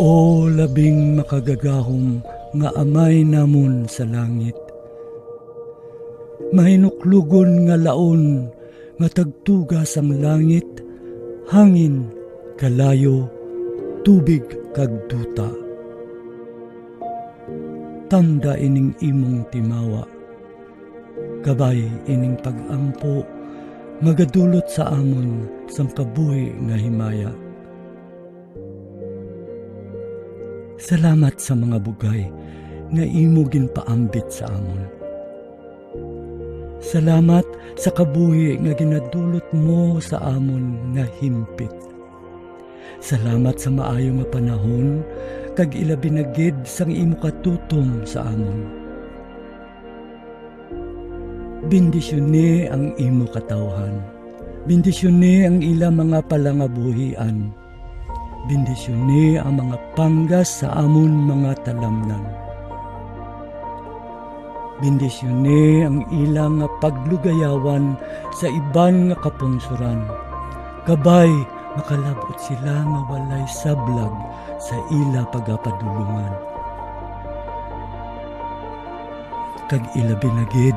O labing makagagahom nga amay namon sa langit, mahinuklugon nga laon nga tagtugas ang langit, hangin, kalayo, tubig kag duta. Tanda ining imong timawa, kabay ining pag-ampo, magadulot sa amon sang kabuhi nga himaya. Salamat sa mga bugay nga imo ginpaambit sa amon. Salamat sa kabuhi nga ginadulot mo sa amon nga himpit. Salamat sa maayo nga panahon kag ilabi na gid sang imo katutom sa amon. Bendisyone ang imo katawhan. Bendisyone ang ila mga palangabuhian. Bendisyone ang mga panggas sa amon mga talamnan. Bendisyone ang ilang nga paglugayawan sa iban nga kapungsuran. Kabay makalabot sila nga walay sablag sa ila pagapadulungan. Kag ilabi na gid,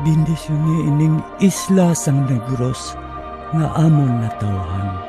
bendisyone ining isla sang Negros nga amon natawhan.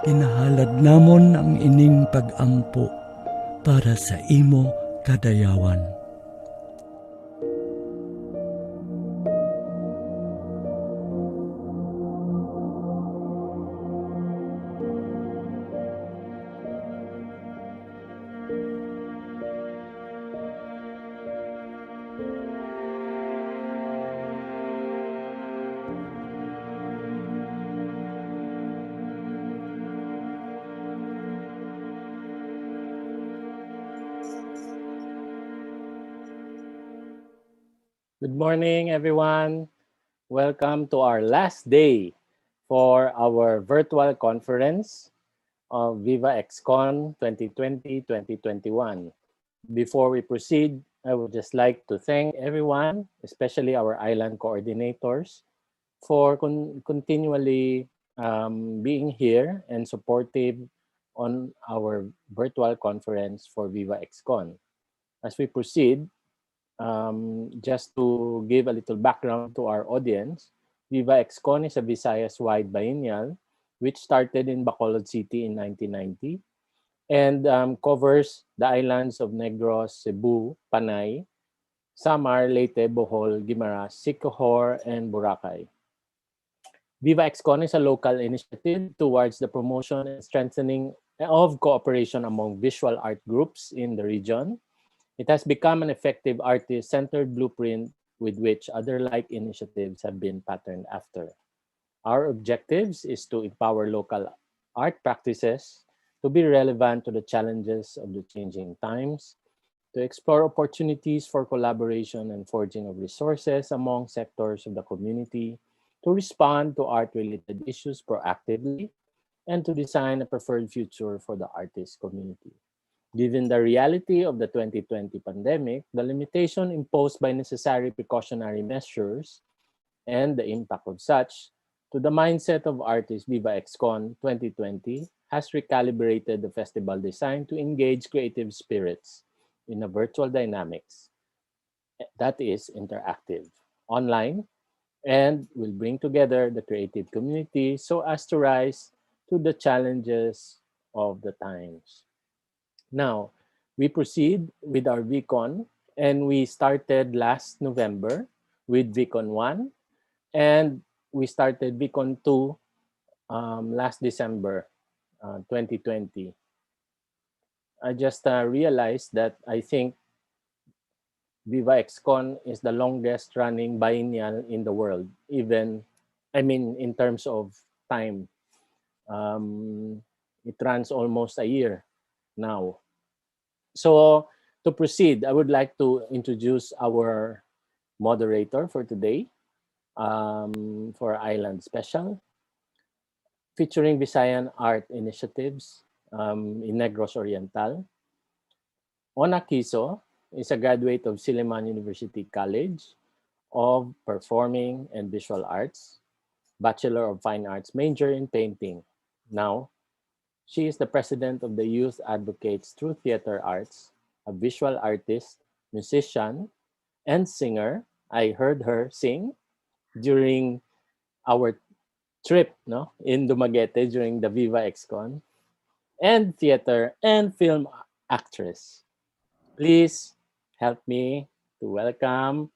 Kinahalad namon ang ining pag-ampo para sa imo kadayawan. Good morning, everyone. Welcome to our last day for our virtual conference of Viva XCon 2020-2021. Before we proceed, I would just like to thank everyone, especially our island coordinators, for continually being here and supportive on our virtual conference for Viva XCon. As we proceed, just to give a little background to our audience, Viva XCon is a Visayas-wide biennial which started in Bacolod City in 1990 and covers the islands of Negros, Cebu, Panay, Samar, Leyte, Bohol, Guimaras, Siquijor, and Boracay. Viva XCon is a local initiative towards the promotion and strengthening of cooperation among visual art groups in the region. It has become an effective artist-centered blueprint with which other like initiatives have been patterned after. Our objectives is to empower local art practices to be relevant to the challenges of the changing times, to explore opportunities for collaboration and forging of resources among sectors of the community, to respond to art-related issues proactively, and to design a preferred future for the artist community. Given the reality of the 2020 pandemic, the limitation imposed by necessary precautionary measures, and the impact of such, to the mindset of artists, Viva XCon 2020 has recalibrated the festival design to engage creative spirits in a virtual dynamics that is interactive, online, and will bring together the creative community so as to rise to the challenges of the times. Now, we proceed with our VCon, and we started last November with VCon 1, and we started VCon 2 last December 2020. I just realized that I think Viva XCon is the longest running biennial in the world, even, I mean, in terms of time. Um, it runs almost a year now. So, to proceed, I would like to introduce our moderator for today, for Island Special, featuring Visayan art initiatives in Negros Oriental. Ona Kiso is a graduate of Silliman University College of Performing and Visual Arts, Bachelor of Fine Arts major in painting. Now, she is the president of the Youth Advocates Through Theater Arts, a visual artist, musician, and singer. I heard her sing during our trip no, in Dumaguete during the Viva XCon, and theater and film actress. Please help me to welcome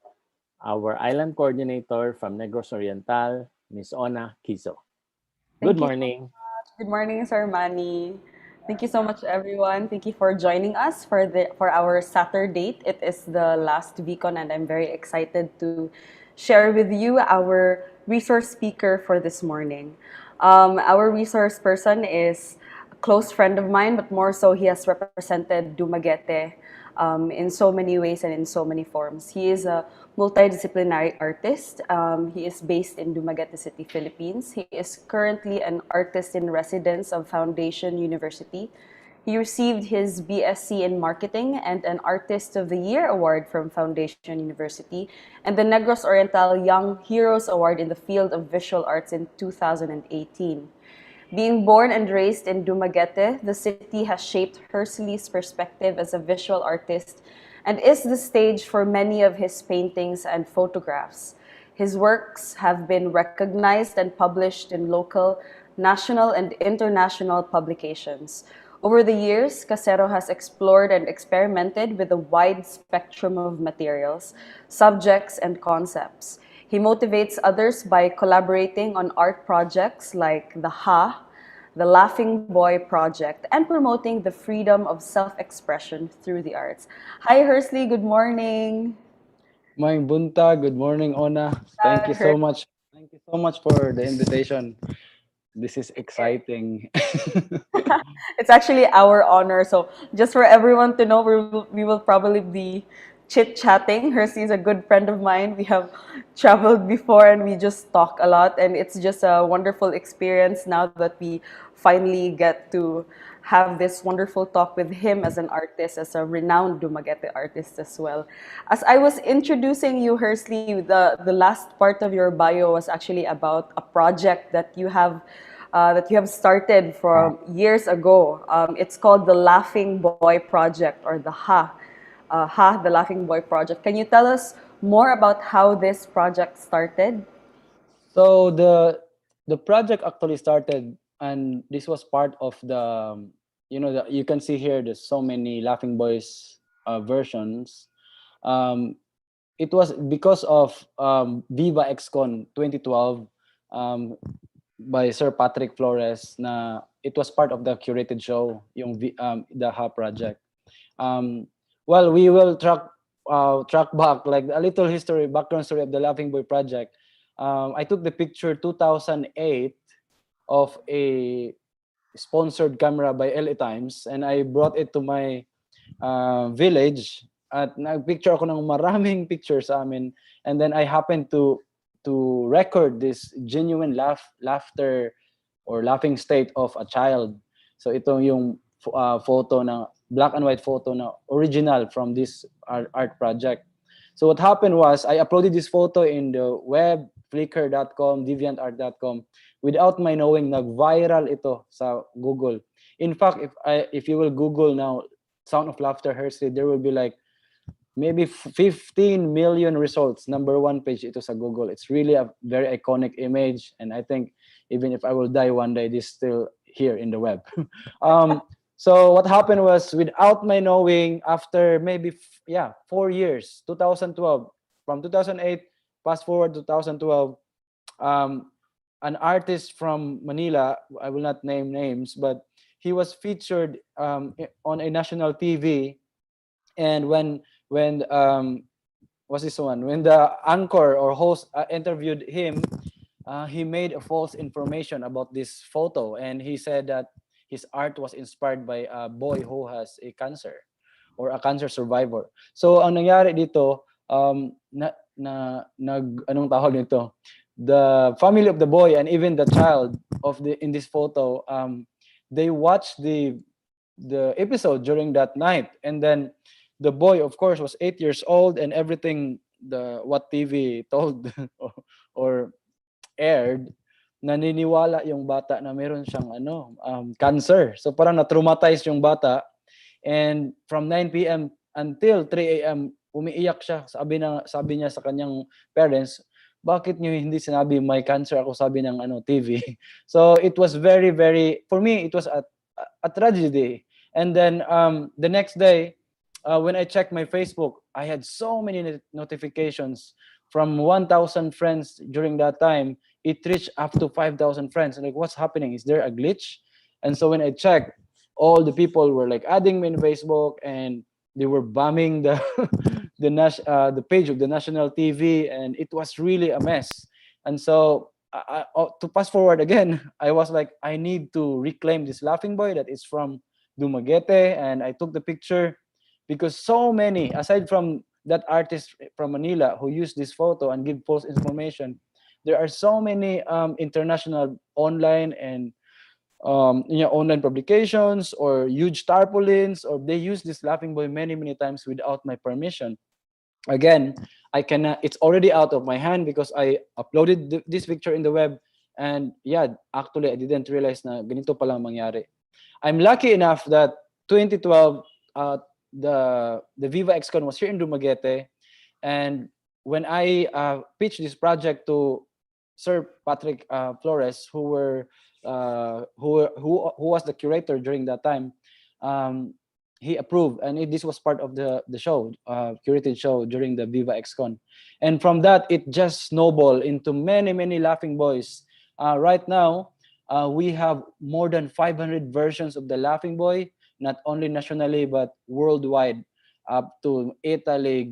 our island coordinator from Negros Oriental, Miss Ona Kiso. Good Thank you so morning. much. Good morning, Sir Manny. Thank you so much, everyone. Thank you for joining us for our Saturday. It is the last Vicon, and I'm very excited to share with you our resource speaker for this morning. Our resource person is a close friend of mine, but more so, he has represented Dumaguete in so many ways and in so many forms. He is a multidisciplinary artist. He is based in Dumaguete City, Philippines. He is currently an artist in residence of Foundation University. He received his BSc in Marketing and an Artist of the Year award from Foundation University and the Negros Oriental Young Heroes Award in the field of visual arts in 2018. Being born and raised in Dumaguete, the city has shaped Hersley's perspective as a visual artist and is the stage for many of his paintings and photographs. His works have been recognized and published in local, national, and international publications. Over the years, Casero has explored and experimented with a wide spectrum of materials, subjects, and concepts. He motivates others by collaborating on art projects like the the Laughing Boy Project, and promoting the freedom of self-expression through the arts. Hi, Hersley. Good morning. Morning, Bunta. Good morning, Ona. Thank you so much. Thank you so much for the invitation. This is exciting. It's actually our honor. So just for everyone to know, we will probably be chit-chatting. Hersey is a good friend of mine. We have traveled before and we just talk a lot. And it's just a wonderful experience now that we finally get to have this wonderful talk with him as an artist, as a renowned Dumaguete artist as well. As I was introducing you, Hersley, the last part of your bio was actually about a project that you have started from years ago. It's called the Laughing Boy Project, or the the Laughing Boy Project. Can you tell us more about how this project started? So the project actually started, and this was part of you can see here. There's so many Laughing Boys versions. Um, it was because of Viva XCon 2012. Um, by Sir Patrick Flores na it was part of the curated show the Ha project. Um, well, we will track back like a little background story of the Laughing Boy project. I took the picture 2008 of a sponsored camera by LA Times, and I brought it to my village at nagpicture ako ng maraming pictures sa amin, and then I happened to record this genuine laughter or laughing state of a child. So ito yung photo na black and white photo na original from this art project. So what happened was I uploaded this photo in the web Flickr.com, DeviantArt.com. Without my knowing, nag-viral ito sa Google. In fact, if you will Google now, Sound of Laughter Hersley, there will be like maybe 15 million results. Number one page ito sa Google. It's really a very iconic image, and I think even if I will die one day, this is still here in the web. So what happened was, without my knowing, after maybe 4 years, 2012, from 2008, fast forward to 2012, an artist from Manila, I will not name names, but he was featured on a national TV. And when what's this one? When the anchor or host interviewed him, he made a false information about this photo, and he said that his art was inspired by a boy who has a cancer or a cancer survivor. So ang nangyari dito, anong tawag nito? The family of the boy and even the child in this photo, they watched the episode during that night, and then the boy, of course, was 8 years old, and everything what TV told or aired, naniniwala yung bata na meron siyang cancer. So parang na-traumatize yung bata, and from 9 p.m. until 3 a.m. umiiyak siya. Sabi niya sa kanyang parents, bakit niyo hindi sinabi may cancer ako, sabi ng TV. So it was very, very, for me, it was a tragedy. And then the next day, when I checked my Facebook, I had so many notifications from 1,000 friends during that time. It reached up to 5,000 friends. Like, what's happening? Is there a glitch? And so when I checked, all the people were like adding me in Facebook, and they were bombing the page of the national TV, and it was really a mess. And so to fast forward again, I was like, I need to reclaim this laughing boy that is from Dumaguete, and I took the picture because so many, aside from that artist from Manila who used this photo and give false information, there are so many international online and online publications or huge tarpaulins, or they use this laughing boy many times without my permission. Again, I cannot, it's already out of my hand because I uploaded this picture in the web, and actually I didn't realize na ganito palang mangyari. I'm lucky enough that 2012 the Viva XCon was here in Dumaguete, and when I pitched this project to Sir Patrick Flores, who was the curator during that time, he approved, and this was part of the show, curated show during the Viva XCon. And from that, it just snowballed into many laughing boys. Right now, we have more than 500 versions of the laughing boy, not only nationally but worldwide, up to Italy,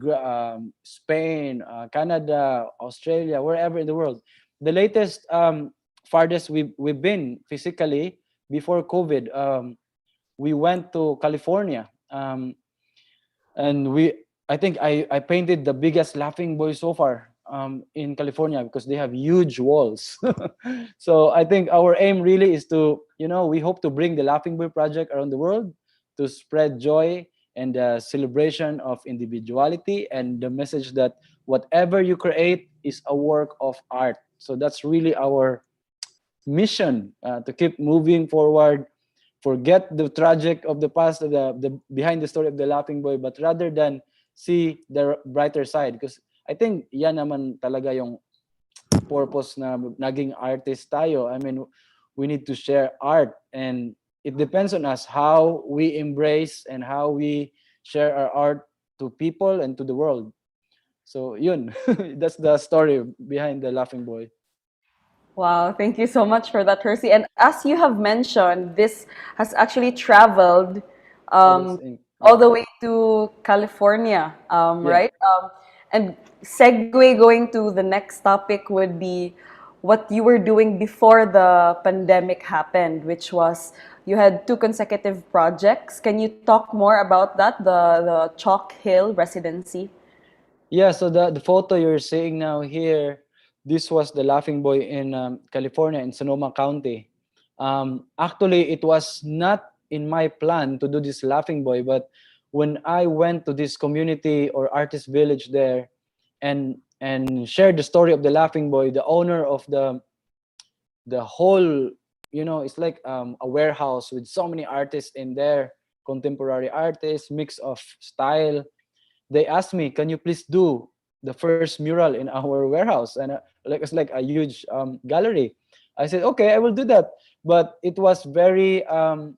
Spain, Canada, Australia, wherever in the world. The latest farthest we've been physically before COVID, we went to California, and I think I painted the biggest laughing boy so far in California, because they have huge walls. So I think our aim really is to, we hope to bring the Laughing Boy project around the world to spread joy and the celebration of individuality, and the message that whatever you create is a work of art. So that's really our mission, to keep moving forward, forget the tragic of the past, the behind the story of the Laughing Boy, but rather than see the brighter side. Because I think yan naman talaga yung purpose na naging artist tayo. I mean, we need to share art, and it depends on us how we embrace and how we share our art to people and to the world. So yun, that's the story behind the Laughing Boy. Wow, thank you so much for that, Hersey. And as you have mentioned, this has actually traveled all the way to California, right? And segue going to the next topic would be what you were doing before the pandemic happened, which was you had 2 consecutive projects. Can you talk more about that, the Chalk Hill residency? Yeah, so the photo you're seeing now here, this was the Laughing Boy in California, in Sonoma County. Actually, it was not in my plan to do this Laughing Boy, but when I went to this community or artist village there, and and shared the story of the Laughing Boy, the owner of the whole, it's like a warehouse with so many artists in there, contemporary artists, mix of style. They asked me, can you please do the first mural in our warehouse? And like it's like a huge gallery. I said, okay, I will do that. But it was very anong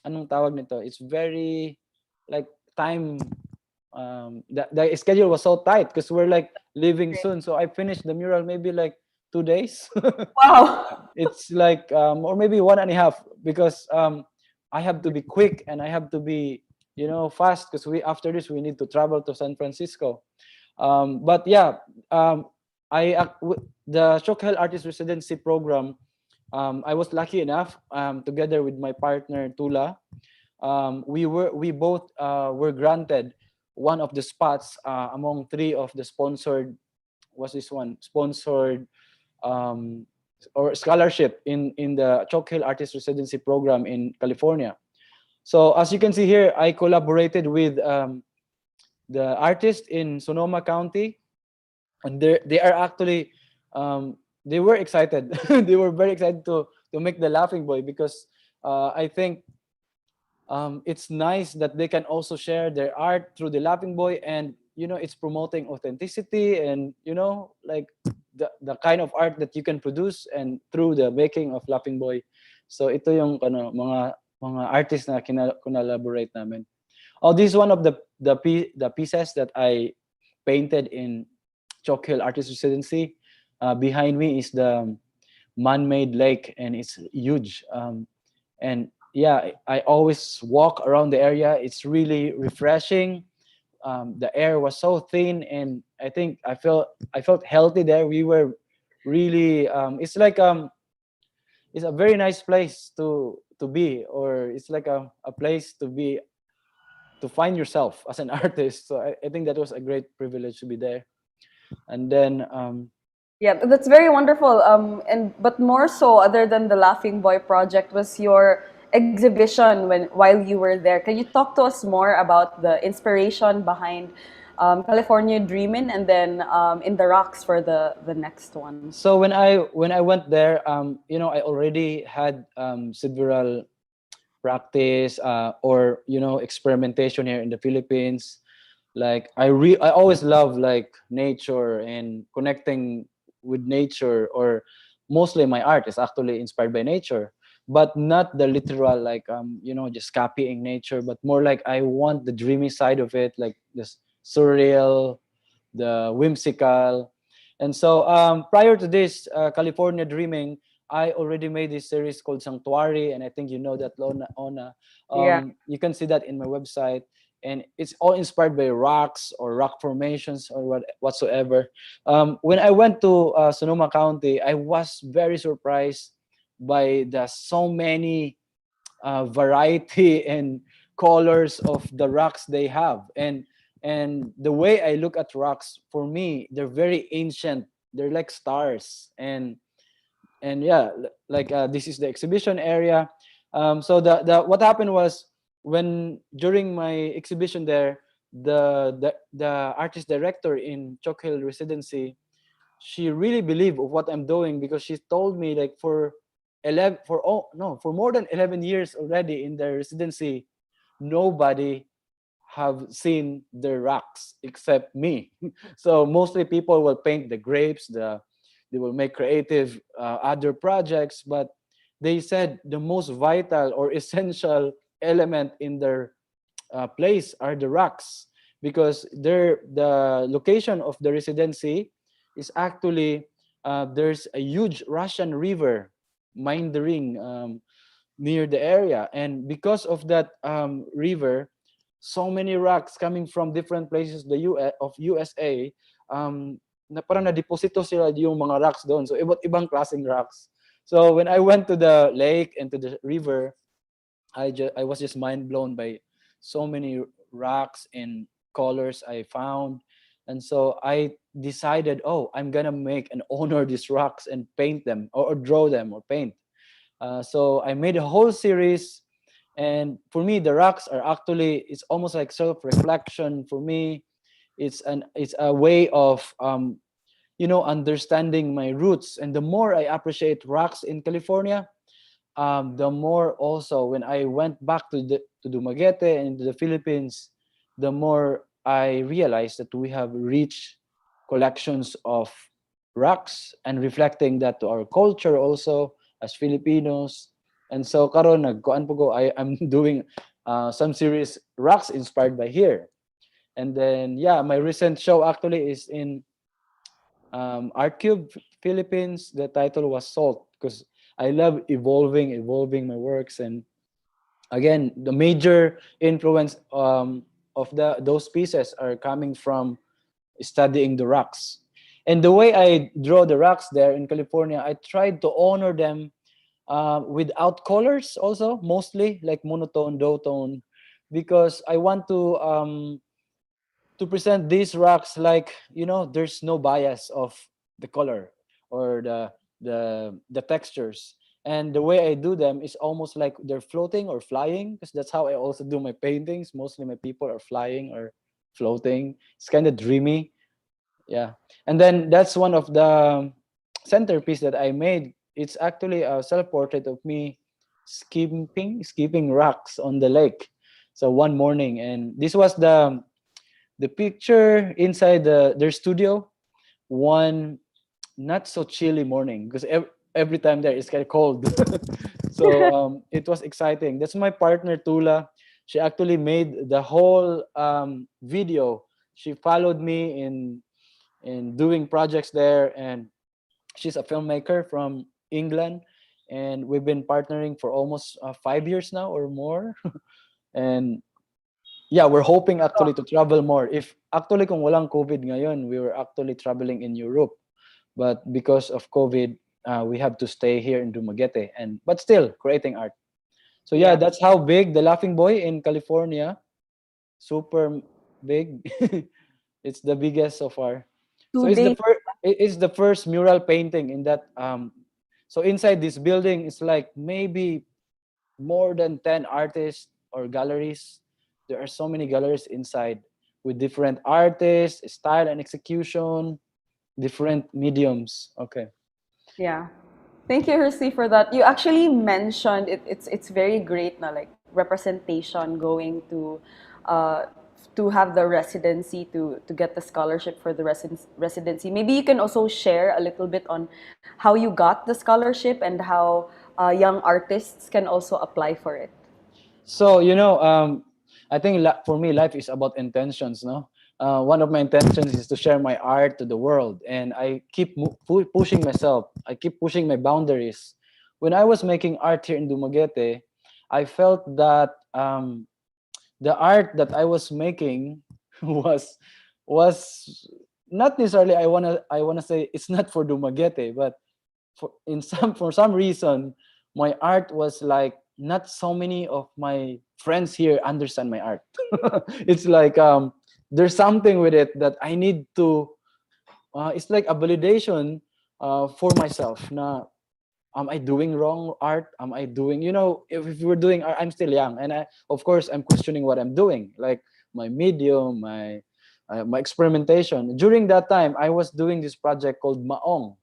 tawag nito, it's very like time, the schedule was so tight because we're like leaving soon, so I finished the mural maybe like 2 days. Wow. It's like or maybe 1.5, because I have to be quick and I have to be fast, because we after this we need to travel to San Francisco. But yeah, the Shokhel Artist Residency program, I was lucky enough, together with my partner Tula, we both were granted one of the spots among 3 of the sponsored, what's this one, sponsored or scholarship in the Shokhel Artist Residency program in California. So as you can see here, I collaborated with the artist in Sonoma County, and they are actually they were excited. They were very excited to make the Laughing Boy, because I think it's nice that they can also share their art through the Laughing Boy, and it's promoting authenticity, and like the kind of art that you can produce and through the making of Laughing Boy. So ito yung mga artists na collaborate namin. Oh, this is one of the pieces that I painted in Shokhel Artist Residency. Behind me is the man-made lake, and it's huge. And yeah, I always walk around the area. It's really refreshing. The air was so thin, and I think I felt healthy there. We were really it's like it's a very nice place to be, or it's like a place to find yourself as an artist. So I think that was a great privilege to be there. And then Yeah, that's very wonderful. But more so, other than the Laughing Boy project, was your exhibition while you were there. Can you talk to us more about the inspiration behind California Dreamin', and then In the Rocks for the next one? so when I went there, I already had several practice or experimentation here in the Philippines. Like I always love like nature and connecting with nature, or mostly my art is actually inspired by nature, but not the literal like just copying nature, but more like I want the dreamy side of it, like this surreal, the whimsical. And so prior to this California Dreaming, I already made this series called Sanctuary, and I think you know that, Ona. Yeah. You can see that in my website, and it's all inspired by rocks or rock formations or whatsoever. When I went to Sonoma County, I was very surprised by the so many variety and colors of the rocks they have, and the way I look at rocks, for me they're very ancient. They're like stars, and yeah, like this is the exhibition area. So the what happened was, when during my exhibition there, the artist director in Shokhel Residency, she really believed of what I'm doing, because she told me like for 11 for oh no for more than 11 years already in the residency, nobody have seen the rocks except me. So mostly people will paint the grapes, they will make creative other projects, but they said the most vital or essential element in their place are the rocks, because the location of the residency is actually there's a huge Russian river meandering near the area, and because of that river, so many rocks coming from different places of USA, na parang na-deposito sila yung mga rocks doon. So iba't ibang klaseng rocks. So when I went to the lake and to the river, I was just mind blown by so many rocks and colors I found. And so I decided, oh, I'm gonna make and honor these rocks and paint them, or draw them or paint. So I made a whole series, and for me the rocks are actually, it's almost like self-reflection for me. It's a way of understanding my roots. And the more I appreciate rocks in California, the more also when I went back to Dumaguete and to the Philippines, the more I realized that we have rich collections of rocks, and reflecting that to our culture also as Filipinos. And so karon nagkuan po ko, I'm doing some series rocks inspired by here. And then yeah, my recent show actually is in Art Cube Philippines. The title was Salt, because I love evolving my works. And again, the major influence of those pieces are coming from studying the rocks. And the way I draw the rocks there in California, I tried to honor them without colors also, mostly like monotone, duotone, because I want to present these rocks like, there's no bias of the color or the textures. And the way I do them is almost like they're floating or flying, because that's how I also do my paintings. Mostly my people are flying or floating. It's kind of dreamy. Yeah. And then that's one of the centerpiece that I made. It's actually a self-portrait of me skipping rocks on the lake. So one morning, and this was the picture inside their studio one not so chilly morning, because every time there it's kind of cold. So it was exciting. That's my partner Tula. She actually made the whole video. She followed me in doing projects there, and she's a filmmaker from England, and we've been partnering for almost 5 years now or more. And yeah, we're hoping actually to travel more. If actually kung walang COVID ngayon, we were actually traveling in Europe. But because of COVID, we have to stay here in Dumaguete, but still creating art. So yeah, Yeah. that's how big the Laughing Boy in California. Super big. It's the biggest so far. So 2 days. it's the first mural painting in that so inside this building it's like maybe more than 10 artists or galleries. There are so many galleries inside with different artists, style and execution, different mediums. Okay. Yeah. Thank you, Hersey, for that. You actually mentioned it's very great na like representation going to have the residency to get the scholarship for the residency. Maybe you can also share a little bit on how you got the scholarship and how young artists can also apply for it. So I think for me, life is about intentions. No, one of my intentions is to share my art to the world, and I keep pushing myself. I keep pushing my boundaries. When I was making art here in Dumaguete, I felt that the art that I was making was not necessarily I wanna say it's not for Dumaguete, but for some reason my art was like not so many of my friends here understand my art. It's like there's something with it that I need to it's like a validation for myself na am I doing wrong art? Am I doing, if we're doing art, I'm still young, and of course I'm questioning what I'm doing, like my medium, my experimentation. During that time I was doing this project called Maong.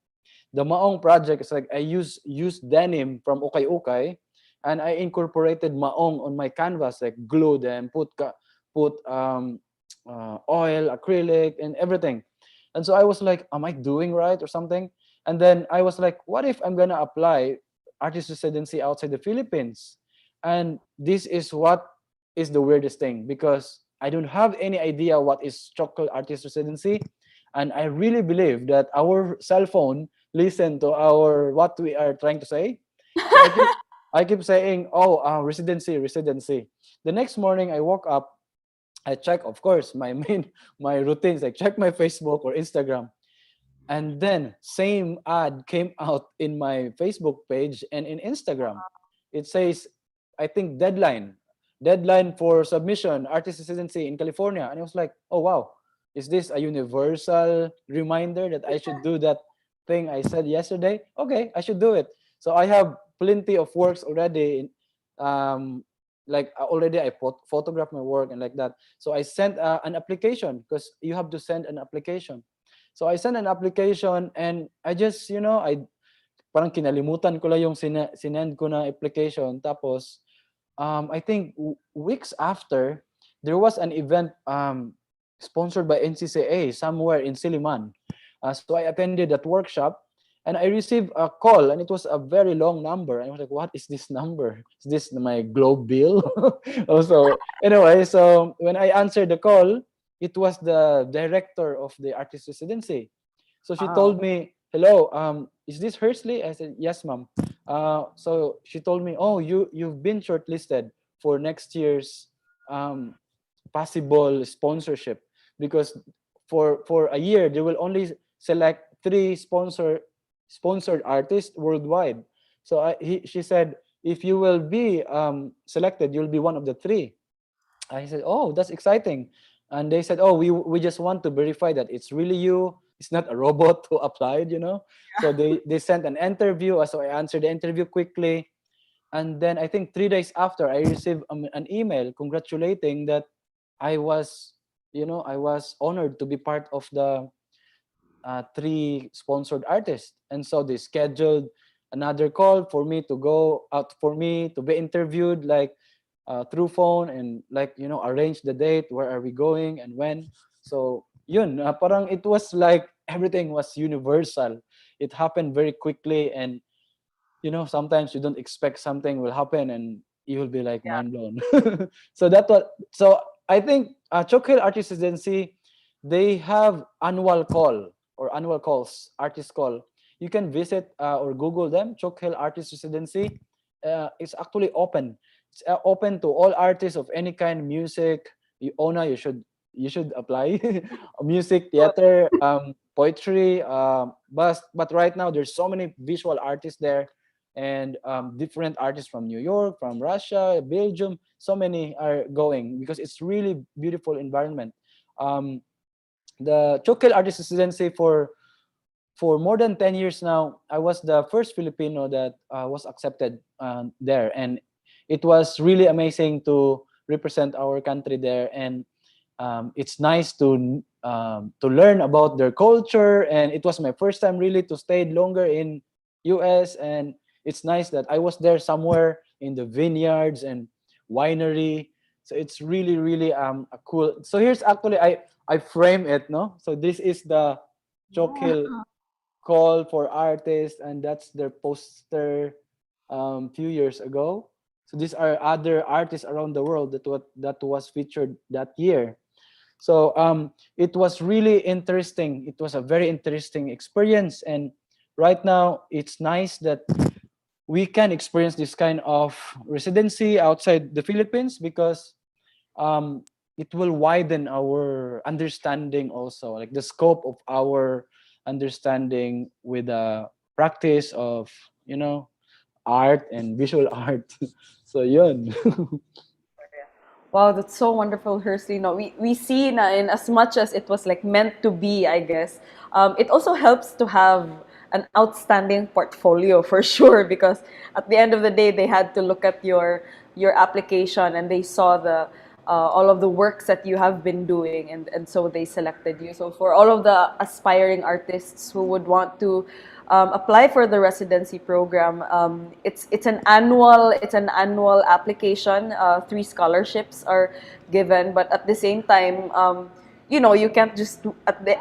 The Maong project is like I use denim from Ukay Ukay, and I incorporated Maong on my canvas, like glue them, put oil, acrylic, and everything. And so I was like, am I doing right or something? And then I was like, what if I'm gonna apply artist residency outside the Philippines? And this is what is the weirdest thing, because I don't have any idea what is chocolate artist residency, and I really believe that our cell phone listen to our what we are trying to say. So I keep saying, oh, residency. The next morning I woke up, I check, of course, my routines, like check my Facebook or Instagram. And then same ad came out in my Facebook page and in Instagram. It says, I think deadline for submission, artist residency in California. And I was like, oh wow, is this a universal reminder that I should do that thing I said yesterday? Okay, I should do it. So I have plenty of works already. Like already I photograph my work and like that. So I sent an application, because you have to send an application. So I sent an application and I just, I parang kinalimutan ko lang yung sinend ko na application. Tapos, I think weeks after, there was an event sponsored by NCCA somewhere in Siliman. So I attended that workshop and I received a call and it was a very long number. And I was like, what is this number? Is this my Globe bill? Also, anyway, so when I answered the call, it was the director of the artist residency. So she Wow. told me, hello, is this Hersley? I said, yes, ma'am. So she told me, oh, you've been shortlisted for next year's um, possible sponsorship because for a year they will only select 3 sponsored artists worldwide. So she said, if you will be selected, you'll be one of the 3. I said, oh, that's exciting. And they said, oh, we just want to verify that it's really you. It's not a robot who applied, So they sent an interview. So I answered the interview quickly. And then I think 3 days after, I received an email congratulating that I was, I was honored to be part of the 3 sponsored artists. And so they scheduled another call for me to go out, for me to be interviewed, like through phone, and like arrange the date, where are we going and when. So yun, parang it was like everything was universal. It happened very quickly, and sometimes you don't expect something will happen and you will be like Yeah. mind blown. So I think Choke Hill Artist Residency, they have annual call or annual calls, artist call. You can visit or Google them, Choke Hill Artist Residency. It's actually open. It's open to all artists of any kind, music. Ona, you should apply. Music, theater, poetry. But right now there's so many visual artists there, and different artists from New York, from Russia, Belgium. So many are going because it's really beautiful environment. Um, the Chokel Artist Residency for more than 10 years now, I was the first Filipino that was accepted there, and it was really amazing to represent our country there. And it's nice to learn about their culture, and it was my first time really to stay longer in US. And it's nice that I was there somewhere in the vineyards and winery. So it's really really a cool. So here's actually I frame it, no. So this is the Choke Hill Yeah. call for artists, and that's their poster few years ago. So these are other artists around the world that was featured that year. So it was really interesting. It was a very interesting experience, and right now it's nice that we can experience this kind of residency outside the Philippines because um, it will widen our understanding also, like the scope of our understanding with the practice of art and visual art. So yun. Wow, that's so wonderful, Hersley. No, we see na in as much as it was like meant to be, I guess, it also helps to have an outstanding portfolio for sure because at the end of the day, they had to look at your application and they saw the all of the works that you have been doing, and so they selected you. So for all of the aspiring artists who would want to apply for the residency program, it's an annual application. 3 scholarships are given, but at the same time, you can't just at the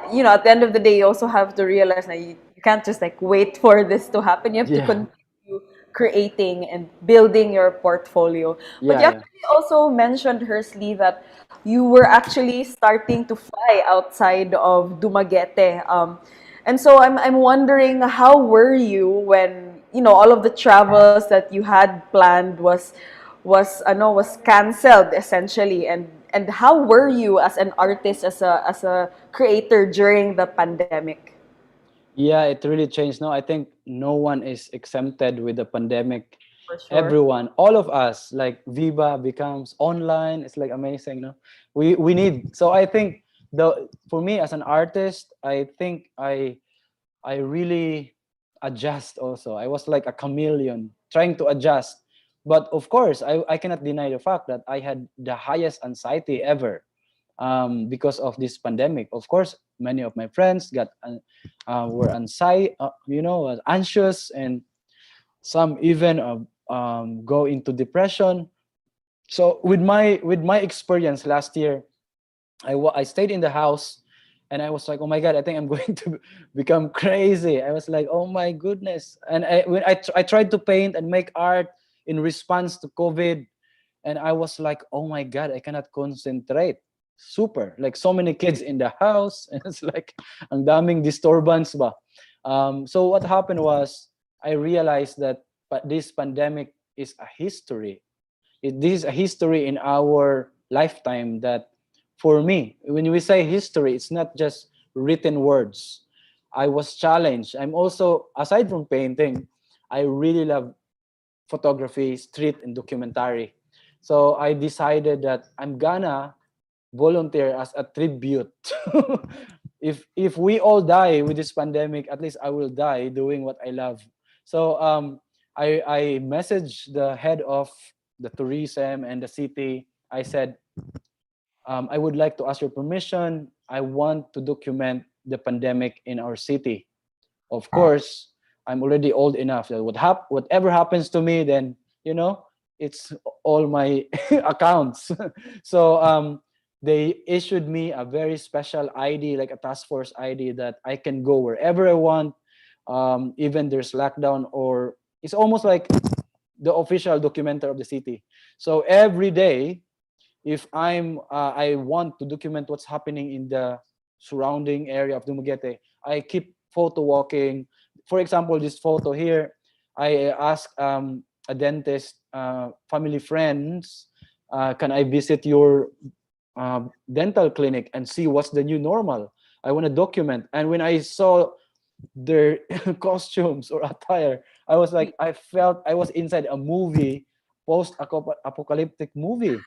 end of the day, you also have to realize that you can't just like wait for this to happen. You have to Yeah, continue creating and building your portfolio. But yeah, you yeah. actually also mentioned, Hersley, that you were actually starting to fly outside of Dumaguete. And so I'm wondering, how were you when all of the travels that you had planned was canceled essentially, and how were you as an artist, as a creator during the pandemic? Yeah, it really changed. No, I think no one is exempted with the pandemic. For sure. Everyone, all of us, like Viva becomes online. It's like amazing, no? We need. So I think for me as an artist, I think I really adjust also. I was like a chameleon trying to adjust. But of course, I cannot deny the fact that I had the highest anxiety ever. because of this pandemic. Of course, many of my friends were anxious, and some even go into depression. So with my experience last year, I stayed in the house, and I was like, oh my god, I think I'm going to become crazy. I was like, oh my goodness. And I tried to paint and make art in response to COVID, and I was like, oh my god, I cannot concentrate. Super, like so many kids in the house, and it's like ang daming disturbance ba. So what happened was, I realized that this pandemic is a history. This is a history in our lifetime. That for me, when we say history, it's not just written words. I was challenged. I'm also, aside from painting, I really love photography, street, and documentary. So I decided that I'm gonna volunteer as a tribute. If we all die with this pandemic, at least I will die doing what I love. So I messaged the head of the tourism and the city. I said, I would like to ask your permission. I want to document the pandemic in our city. Of course, I'm already old enough that whatever happens to me, then it's all my accounts. So they issued me a very special ID, like a task force ID, that I can go wherever I want. Even there's lockdown, or it's almost like the official documenter of the city. So every day, if I want to document what's happening in the surrounding area of Dumaguete, I keep photo walking. For example, this photo here, I ask a dentist, family friends, can I visit your dental clinic and see what's the new normal? I want to document. And when I saw their costumes or attire, I was like, I felt I was inside a movie, post-apocalyptic movie.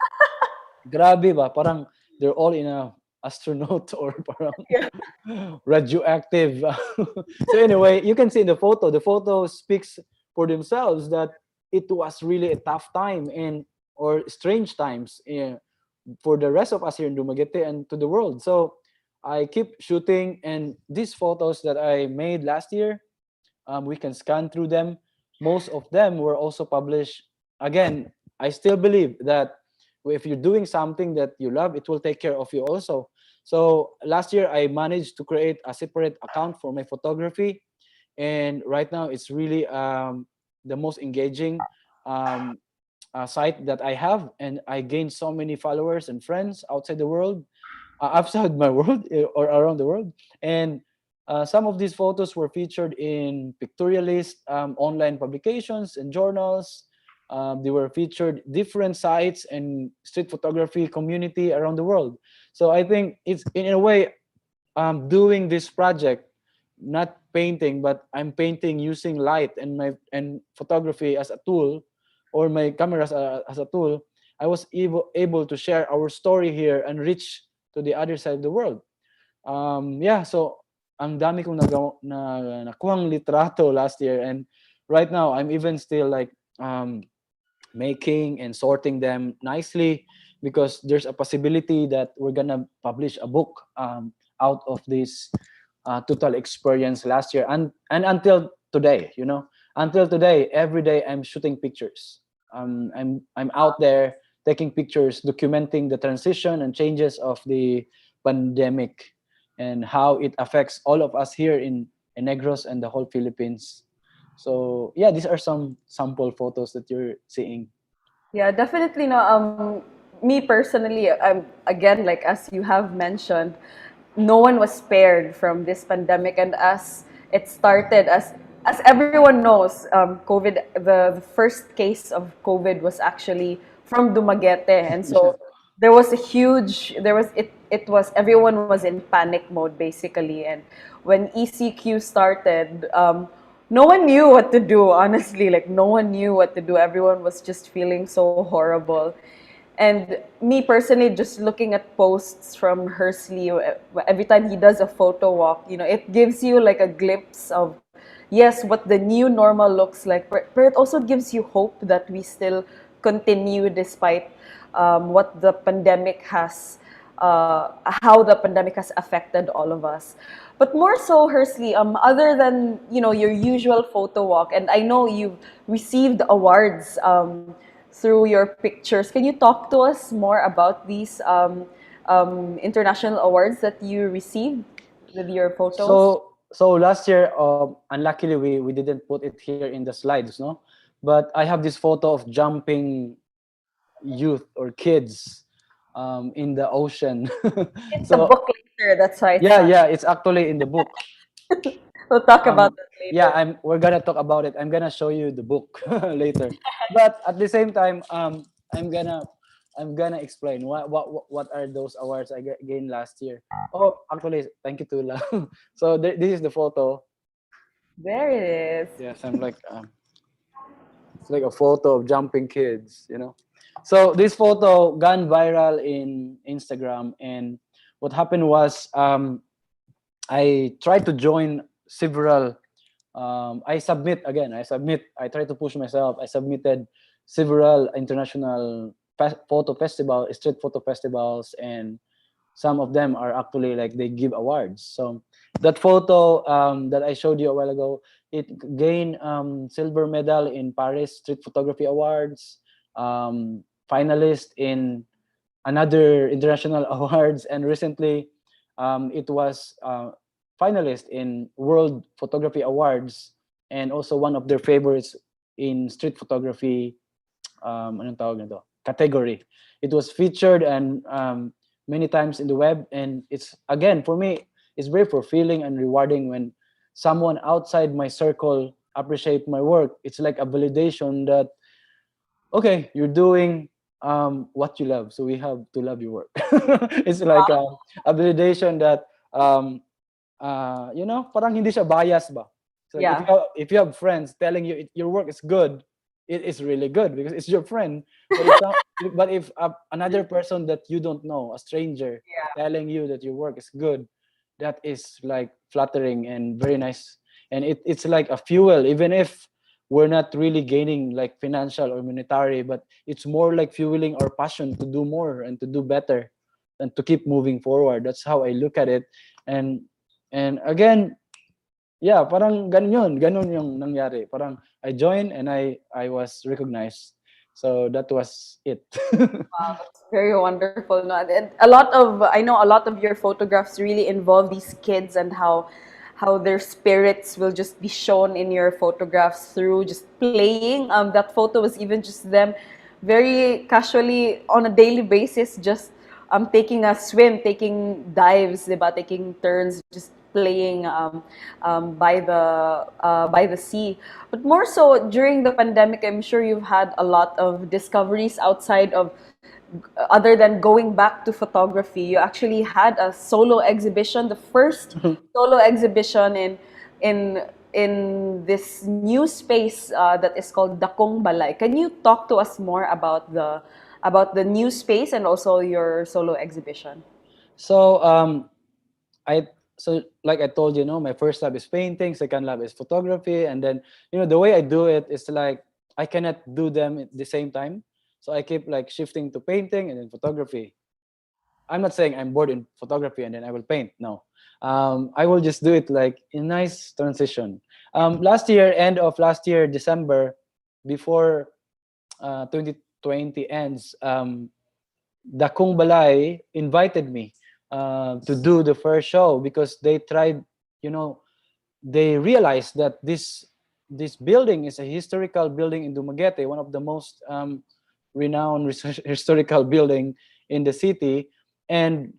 Grabe ba? Parang they're all in a astronaut or parang radioactive. So anyway, you can see in the photo. The photo speaks for themselves that it was really a tough time or strange times for the rest of us here in Dumaguete and to the world. So I keep shooting, and these photos that I made last year, we can scan through them. Most of them were also published. Again, I still believe that if you're doing something that you love, it will take care of you also. So last year, I managed to create a separate account for my photography, and right now it's really the most engaging site that I have, and I gained so many followers and friends outside the world, outside my world, or around the world. And some of these photos were featured in pictorialist online publications and journals. They were featured different sites and street photography community around the world. So I think it's in a way doing this project, not painting, but I'm painting using light and photography as a tool, or my camera as a tool. I was able to share our story here and reach to the other side of the world. Yeah, so ang dami kong nakuhang litrato last year, and right now I'm even still like making and sorting them nicely, because there's a possibility that we're gonna publish a book out of this total experience last year, and until today, until today, every day I'm shooting pictures. I'm out there taking pictures, documenting the transition and changes of the pandemic and how it affects all of us here in Negros and the whole Philippines. So yeah, these are some sample photos that you're seeing. Yeah, definitely. No, me personally, again, like as you have mentioned, no one was spared from this pandemic, and as it started, as everyone knows, COVID, the first case of COVID was actually from Dumaguete, and so there was a huge, it was everyone was in panic mode basically, and when ECQ started. No one knew what to do, honestly. Like, no one knew what to do. Everyone was just feeling so horrible. And me personally, just looking at posts from Hersley, every time he does a photo walk, it gives you like a glimpse of, yes, what the new normal looks like. But it also gives you hope that we still continue despite what the pandemic has how the pandemic has affected all of us. But more so, Hersley, other than your usual photo walk, and I know you've received awards through your pictures. Can you talk to us more about these international awards that you received with your photos? So last year, unluckily we didn't put it here in the slides, no. But I have this photo of jumping youth or kids in the ocean. In the So book later, that's why it's yeah, not. yeah, it's actually in the book. We'll talk about Um, that yeah, later. we're gonna talk about it. I'm gonna show you the book later. But at the same time, I'm gonna I'm gonna explain what are those awards I gained last year. Oh, actually, thank you, Tula. So this is the photo. There it is. Yes, I'm like it's like a photo of jumping kids, you know. So this photo gone viral in Instagram, and what happened was I tried to join several. I tried to push myself. I submitted several international photo festival, street photo festivals, and some of them are actually like they give awards. So that photo that I showed you a while ago, it gained silver medal in Paris Street Photography Awards, finalist in another international awards, and recently it was finalist in World Photography Awards, and also one of their favorites in street photography anong tawag nito? Category. It was featured and many times in the web, and it's again for me it's very fulfilling and rewarding when someone outside my circle appreciate my work. It's like a validation that okay, you're doing what you love, so we have to love your work. It's like a validation that parang hindi siya bias ba. It's like Yeah. if you have friends telling you your work is good, it is really good because it's your friend. But if another person that you don't know, a stranger, telling you that your work is good, that is like flattering and very nice. And it's like a fuel, even if we're not really gaining like financial or monetary, but it's more like fueling our passion to do more and to do better and to keep moving forward. That's how I look at it. And again, yeah, parang ganun yung nangyari. Parang I joined and I was recognized. So that was it. Wow, that's very wonderful. No, and a lot of I know a lot of your photographs really involve these kids and how their spirits will just be shown in your photographs through just playing. That photo was even just them very casually on a daily basis, just taking a swim, taking dives, diba? Taking turns, just playing by the sea. But more so during the pandemic, I'm sure you've had a lot of discoveries outside of other than going back to photography. You actually had a solo exhibition, the first solo exhibition in in this new space that is called Dakong Balay. Can you talk to us more about the new space and also your solo exhibition? So I so like I told you, my first love is painting, second love is photography, and then the way I do it is like I cannot do them at the same time. So I keep like shifting to painting and then photography. I'm not saying I'm bored in photography and then I will paint. No, I will just do it like in nice transition. End of last year, December, before 2020 ends, Dakong Balay invited me to do the first show because they tried, they realized that this building is a historical building in Dumaguete, one of the most renowned historical building in the city, and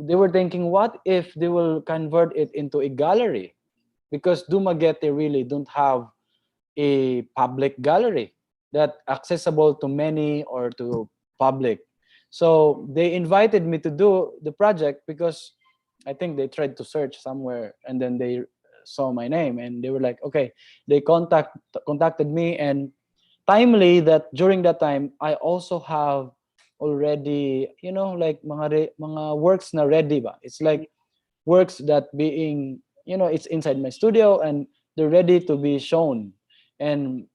they were thinking, what if they will convert it into a gallery? Because Dumaguete really don't have a public gallery that accessible to many or to public. So they invited me to do the project because I think they tried to search somewhere and then they saw my name and they were like, okay, they contacted me, and timely that during that time I also have already like mga works na ready ba. It's like works that being it's inside my studio and they're ready to be shown. And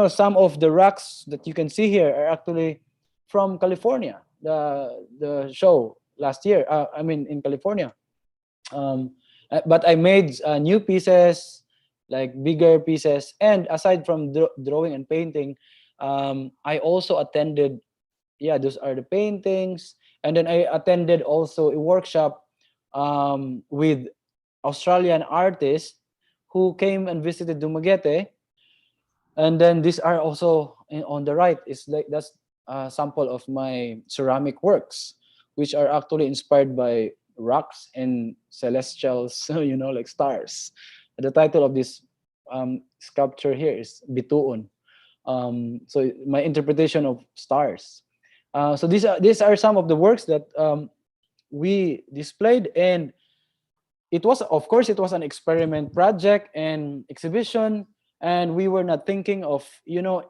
some of the rocks that you can see here are actually from California. The show last year. I mean, in California. But I made new pieces, like bigger pieces. And aside from drawing and painting, I also attended. Yeah, those are the paintings. And then I attended also a workshop with Australian artists who came and visited Dumaguete. And then these are also on the right is like that's a sample of my ceramic works, which are actually inspired by rocks and celestials, like stars. The title of this sculpture here is Bituon. So my interpretation of stars. So these are some of the works that we displayed, and it was, of course, it was an experiment project and exhibition, and we were not thinking of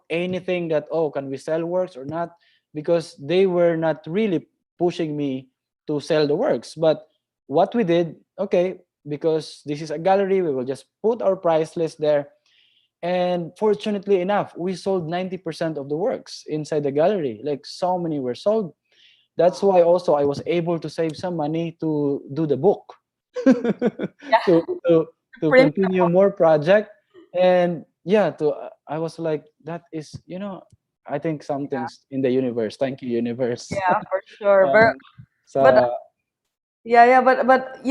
anything that, oh, can we sell works or not, because they were not really pushing me to sell the works. But what we did, okay, because this is a gallery, we will just put our price list there. And fortunately enough, we sold 90% of the works inside the gallery. Like, so many were sold. That's why also I was able to save some money to do the book. Yeah, to to to print. continue more project. And yeah, I was like, that is, I think something's in the universe. Thank you, universe. Yeah, for sure. um, But so yeah, yeah, but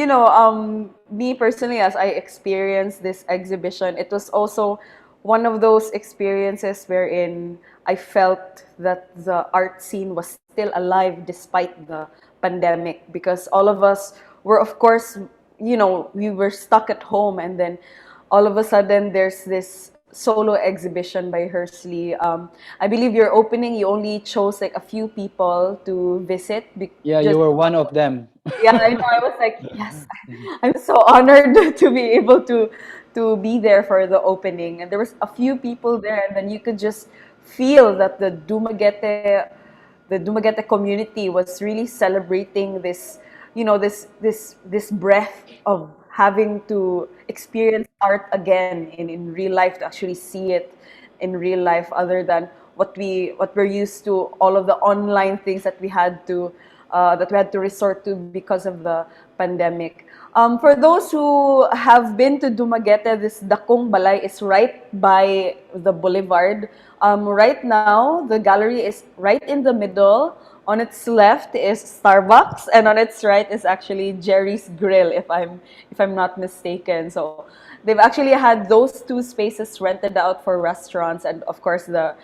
me personally, as I experienced this exhibition, it was also one of those experiences wherein I felt that the art scene was still alive despite the pandemic, because all of us were, of course, we were stuck at home, and then all of a sudden there's this solo exhibition by Hersley. I believe your opening, you only chose like a few people to visit, yeah, you just were one of them. yeah, I know. I was like, yes, I'm so honored to be able to be there for the opening. And there was a few people there, and then you could just feel that the Dumaguete community was really celebrating this, this breath of having to experience art again in real life, to actually see it in real life, other than what we're used to, all of the online things that we had to resort to because of the pandemic. For those who have been to Dumaguete, this Dakong Balay is right by the boulevard. Right now, the gallery is right in the middle. On its left is Starbucks, and on its right is actually Jerry's Grill, if I'm not mistaken. So they've actually had those two spaces rented out for restaurants, and of course the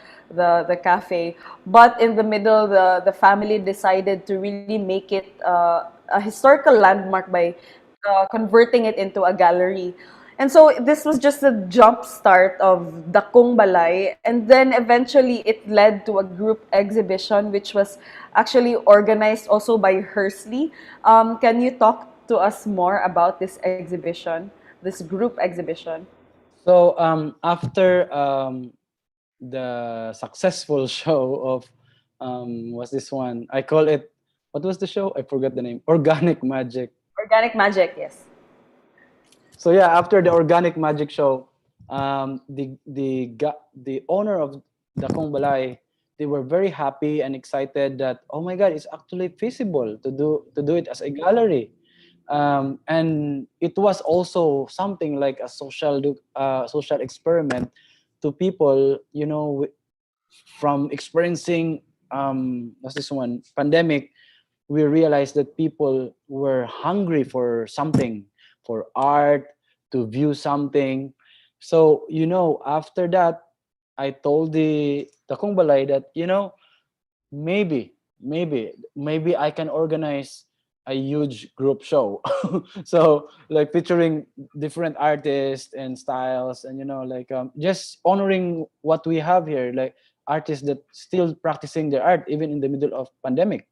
cafe. But in the middle, the family decided to really make it a historical landmark by converting it into a gallery. And so this was just a jump start of Dakong Balay, and then eventually it led to a group exhibition, which was actually organized also by Hersley. Can you talk to us more about this exhibition, this group exhibition? So after the successful show of what's this one? I call it, what was the show? I forgot the name. Organic Magic. Organic Magic, yes. So yeah, after the Organic Magic show, the owner of the Kong Balay, they were very happy and excited that, oh my God, it's actually feasible to do it as a gallery. And it was also something like a social experiment to people, from experiencing what's this one, pandemic. We realized that people were hungry for something, for art, to view something. So after that, I told the Kong Balay that, maybe I can organize a huge group show. So like featuring different artists and styles, and like just honoring what we have here, like artists that still practicing their art even in the middle of pandemic.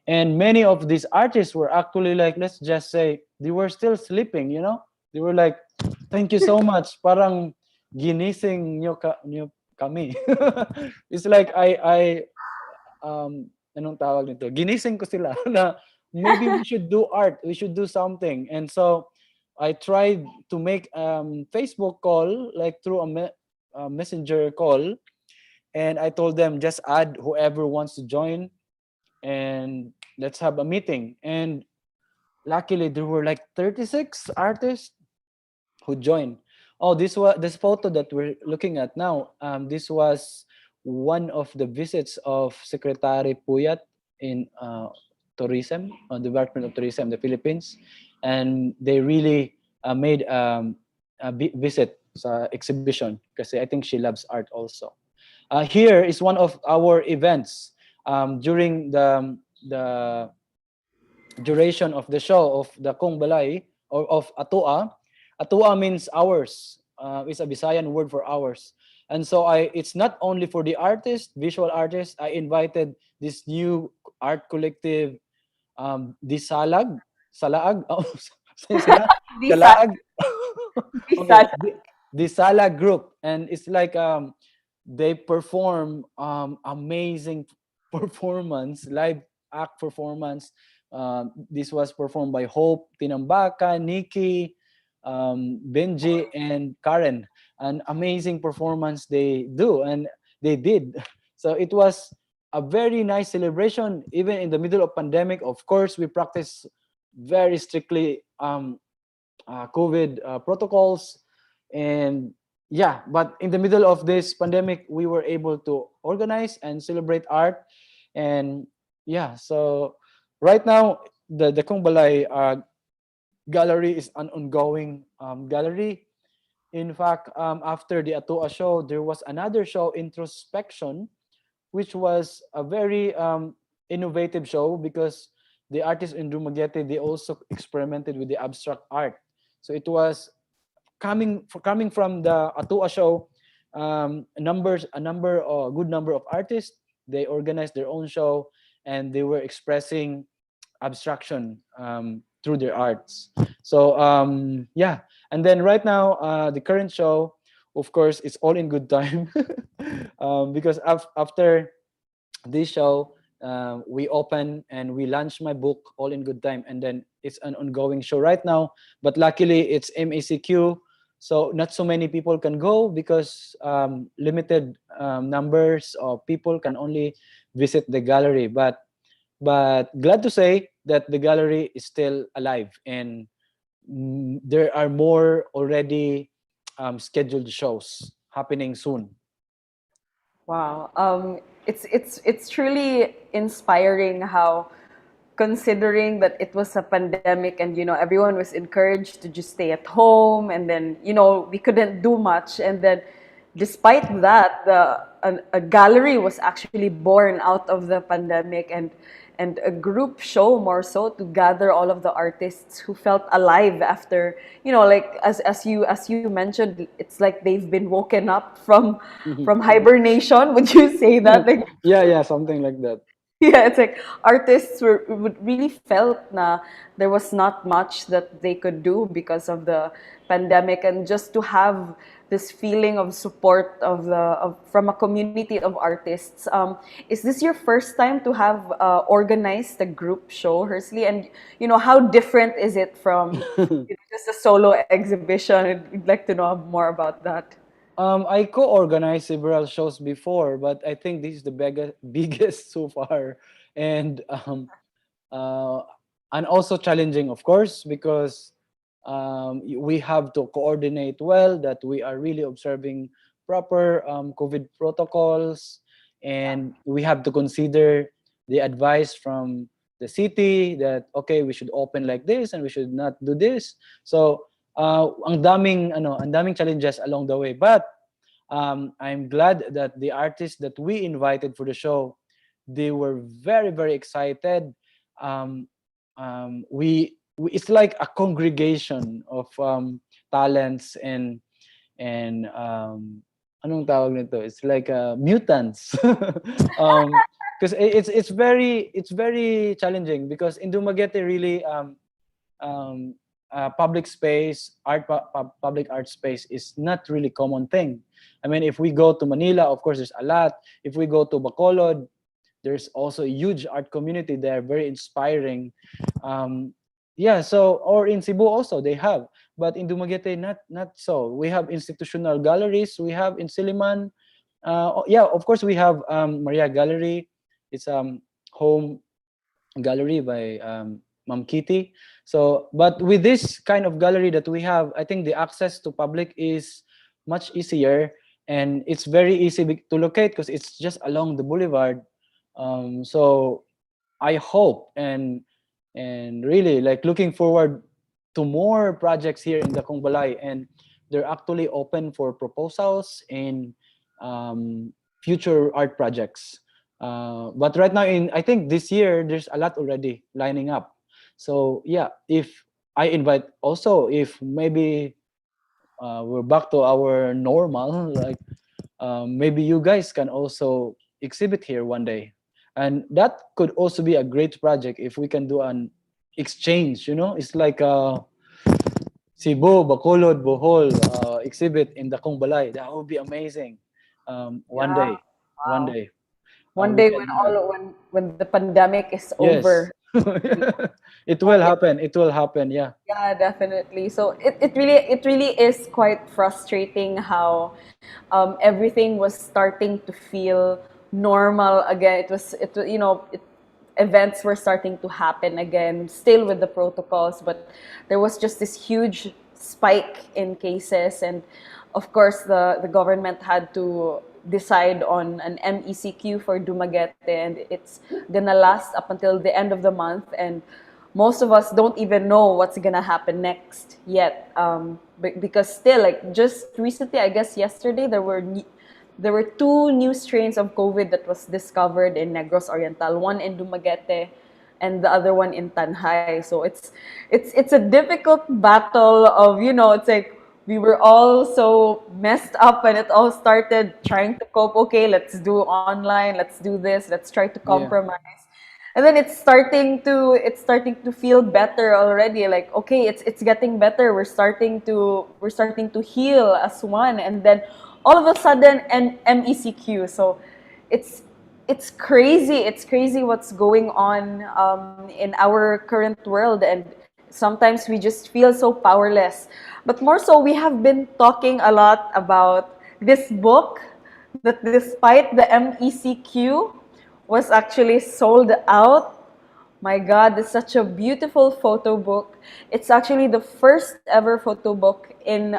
And many of these artists were actually like, let's just say, they were still sleeping. They were like, thank you so much, parang ginising nyo kami. It's like I anong tawag nito, ginising ko sila na maybe we should do art, we should do something. And so I tried to make Facebook call, like through a messenger call, and I told them, just add whoever wants to join. And let's have a meeting. And luckily there were like 36 artists who joined. Oh, this photo that we're looking at now. This was one of the visits of Secretary Puyat in tourism, Department of Tourism, the Philippines, and they really made a visit sa exhibition because I think she loves art also. Here is one of our events during the duration of the show of the Kung Balay or of Atua. Atua means hours. It's a Visayan word for hours. And so it's not only for the artist, visual artist. I invited this new art collective, Disalag, Salaag, oh, sila, Visa, Salaag. Okay, Visa. Disalag group, and it's like they perform amazing performance, live act performance. This was performed by Hope, Tinambaka, Nikki, Benji, and Karen. An amazing performance they do, and they did. So it was a very nice celebration, even in the middle of pandemic. Of course, we practice very strictly COVID protocols, and yeah, but in the middle of this pandemic we were able to organize and celebrate art. And yeah, so right now the Kung Balay gallery is an ongoing gallery. In fact, after the Atua show there was another show, Introspection, which was a very innovative show because the artists in Dumaguete, they also experimented with the abstract art. So it was coming from the Atua show, a good number of artists. They organized their own show, and they were expressing abstraction through their arts. So yeah, and then right now the current show, of course, it's all in good time because after this show, we open and we launch my book, All in Good Time, and then it's an ongoing show right now. But luckily, it's MACQ, so not so many people can go because limited numbers of people can only visit the gallery. But glad to say that the gallery is still alive, and there are more already scheduled shows happening soon. Wow. It's truly inspiring how, considering that it was a pandemic and everyone was encouraged to just stay at home, and then we couldn't do much, and then despite that a gallery was actually born out of the pandemic, and a group show more so to gather all of the artists who felt alive after, like as you mentioned, it's like they've been woken up from hibernation. Would you say that? Like, Yeah, something like that. yeah, it's like artists would really felt na there was not much that they could do because of the pandemic, and just to have this feeling of support from a community of artists. Is this your first time to have organized a group show, Hersley? And how different is it from just a solo exhibition? I'd like to know more about that. I co-organized several shows before, but I think this is the biggest so far, and uh, and also challenging, of course, because we have to coordinate well that we are really observing proper COVID protocols, and we have to consider the advice from the city that okay, we should open like this and we should not do this. So ang daming challenges along the way, but I'm glad that the artists that we invited for the show, they were very very excited. um, we it's like a congregation of talents and anong tawag nito, it's like mutants. Because it's very challenging because in Dumaguete really um, public space, public art space is not really common thing. I mean, if we go to Manila, of course, there's a lot. If we go to Bacolod, there's also a huge art community there, very inspiring. Yeah, so or in Cebu also they have, but in Dumaguete not so. We have institutional galleries. We have in Siliman. Yeah, of course we have Maria Gallery. It's home gallery by Ma'am Kitty. So, but with this kind of gallery that we have, I think the access to public is much easier, and it's very easy to locate because it's just along the boulevard. So I hope and really like looking forward to more projects here in the Balay, and they're actually open for proposals and future art projects. But right now, in I think this year, there's a lot already lining up. So yeah, if I invite also, if maybe we're back to our normal, like maybe you guys can also exhibit here one day, and that could also be a great project if we can do an exchange. You know, it's like Cebu, Bacolod, Bohol exhibit in the Balay. That would be amazing. One Yeah. day, one Wow. day One we day can do that. when the pandemic is over. Yes, it will happen. It will happen. Yeah, Yeah, definitely. So it really is quite frustrating how everything was starting to feel normal again. Events were starting to happen again, still with the protocols, but there was just this huge spike in cases, and of course the government had to decide on an MECQ for Dumaguete, and it's gonna last up until the end of the month, and most of us don't even know what's gonna happen next yet. Because still, like just recently, I guess yesterday, there were two new strains of COVID that was discovered in Negros Oriental, one in Dumaguete and the other one in Tanhay. So it's a difficult battle of, it's like we were all so messed up when it all started, trying to cope. Okay, let's do online, let's do this, let's try to yeah, compromise. And then it's starting to feel better already, like okay, it's getting better, we're starting to heal as one, and then all of a sudden an MECQ. So it's it's crazy what's going on in our current world, and sometimes we just feel so powerless. But more so, we have been talking a lot about this book that, despite the MECQ, was actually sold out. My God, it's such a beautiful photo book. It's actually the first ever photo book in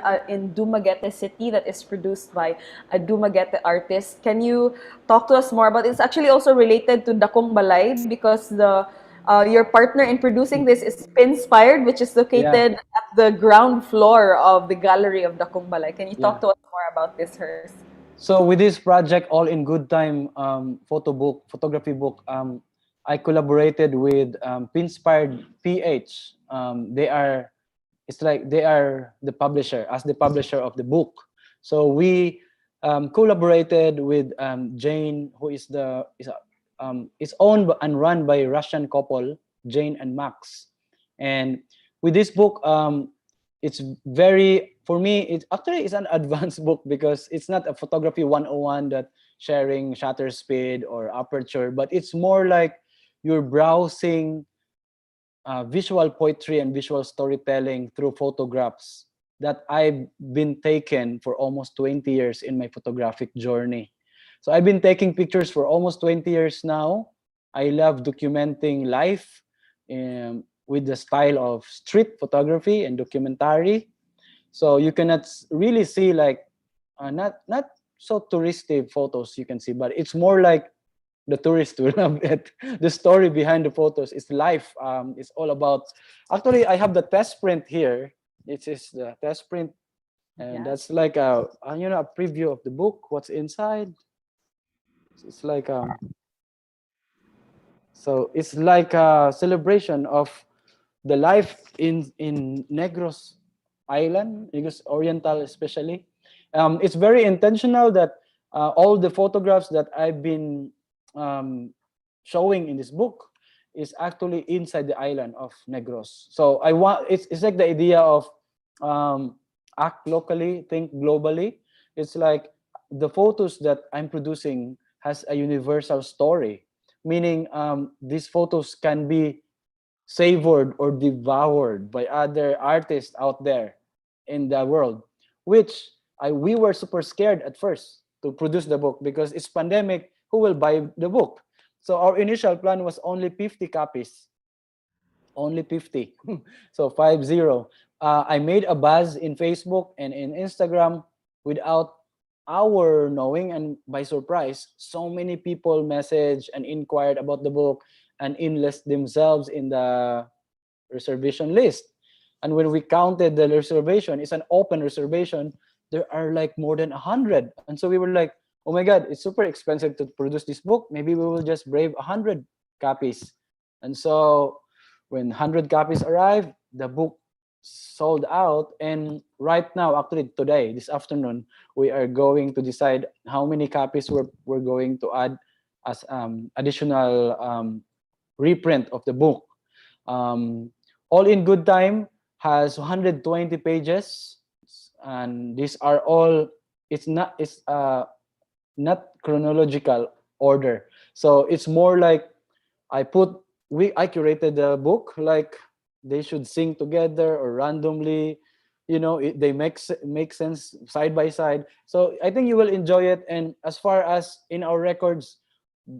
Dumaguete City that is produced by a Dumaguete artist. Can you talk to us more about it? It's actually also related to Dakong Balay, because the your partner in producing this is Pinspired, which is yeah, located at the ground floor of the gallery of Dakong Balay. Can you yeah. talk to us more about this, hers? So with this project, All in Good Time photography book, I collaborated with Pinspired PH. It's like they are the publisher, as the publisher of the book. So we collaborated with Jane, who is owned and run by a Russian couple, Jane and Max. And with this book, it's very, for me, it actually is an advanced book because it's not a photography 101 that sharing shutter speed or aperture, but it's more like you're browsing visual poetry and visual storytelling through photographs that I've been taken for almost 20 years in my photographic journey. So I've been taking pictures for almost 20 years now. I love documenting life with the style of street photography and documentary. So you cannot really see like not so touristy photos you can see, but it's more like the tourists will love it. The story behind the photos is life. It's all about. Actually, I have the test print here. It is the test print, and Yes. that's like a preview of the book. What's inside? It's like so it's like a celebration of the life in Negros Island, Negros Oriental especially. It's very intentional that all the photographs that I've been showing in this book is actually inside the island of Negros. So I want it's like the idea of act locally, think globally. It's like the photos that I'm producing has a universal story, meaning these photos can be savored or devoured by other artists out there in the world, which we were super scared at first to produce the book because it's pandemic. Who will buy the book? So our initial plan was only 50 copies, only 50. So 50. I made a buzz in Facebook and in Instagram without our knowing, and by surprise, so many people messaged and inquired about the book and enlist themselves in the reservation list. And when we counted the reservation, it's an open reservation, there are like more than 100. And so we were like, oh my God, it's super expensive to produce this book. Maybe we will just brave 100 copies. And so when 100 copies arrived, the book sold out. And right now, actually today, this afternoon, we are going to decide how many copies we're going to add as additional reprint of the book. Um, All in Good Time has 120 pages, and these are all. It's not chronological order, so it's more like I curated the book like they should sing together or randomly, they make sense side by side. So I think you will enjoy it. And as far as in our records,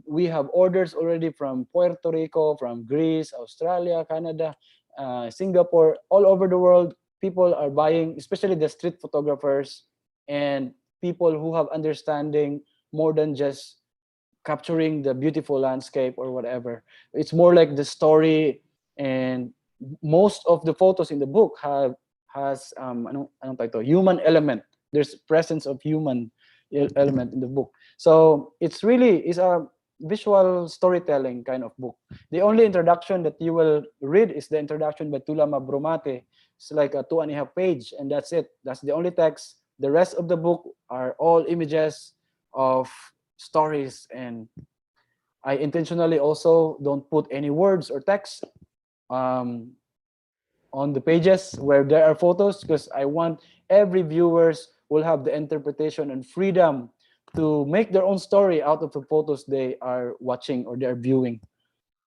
we have orders already from Puerto Rico, from Greece, Australia, Canada, Singapore, all over the world. People are buying, especially the street photographers and people who have understanding more than just capturing the beautiful landscape or whatever. It's more like the story. And most of the photos in the book has anong tawag ito? Human element. There's presence of human element in the book. So it's a visual storytelling kind of book. The only introduction that you will read is the introduction by Tula Mabrumate. It's like a 2.5 page, and that's it. That's the only text. The rest of the book are all images of stories, and I intentionally also don't put any words or text on the pages where there are photos, because I want every viewers will have the interpretation and freedom to make their own story out of the photos they are watching or they are viewing.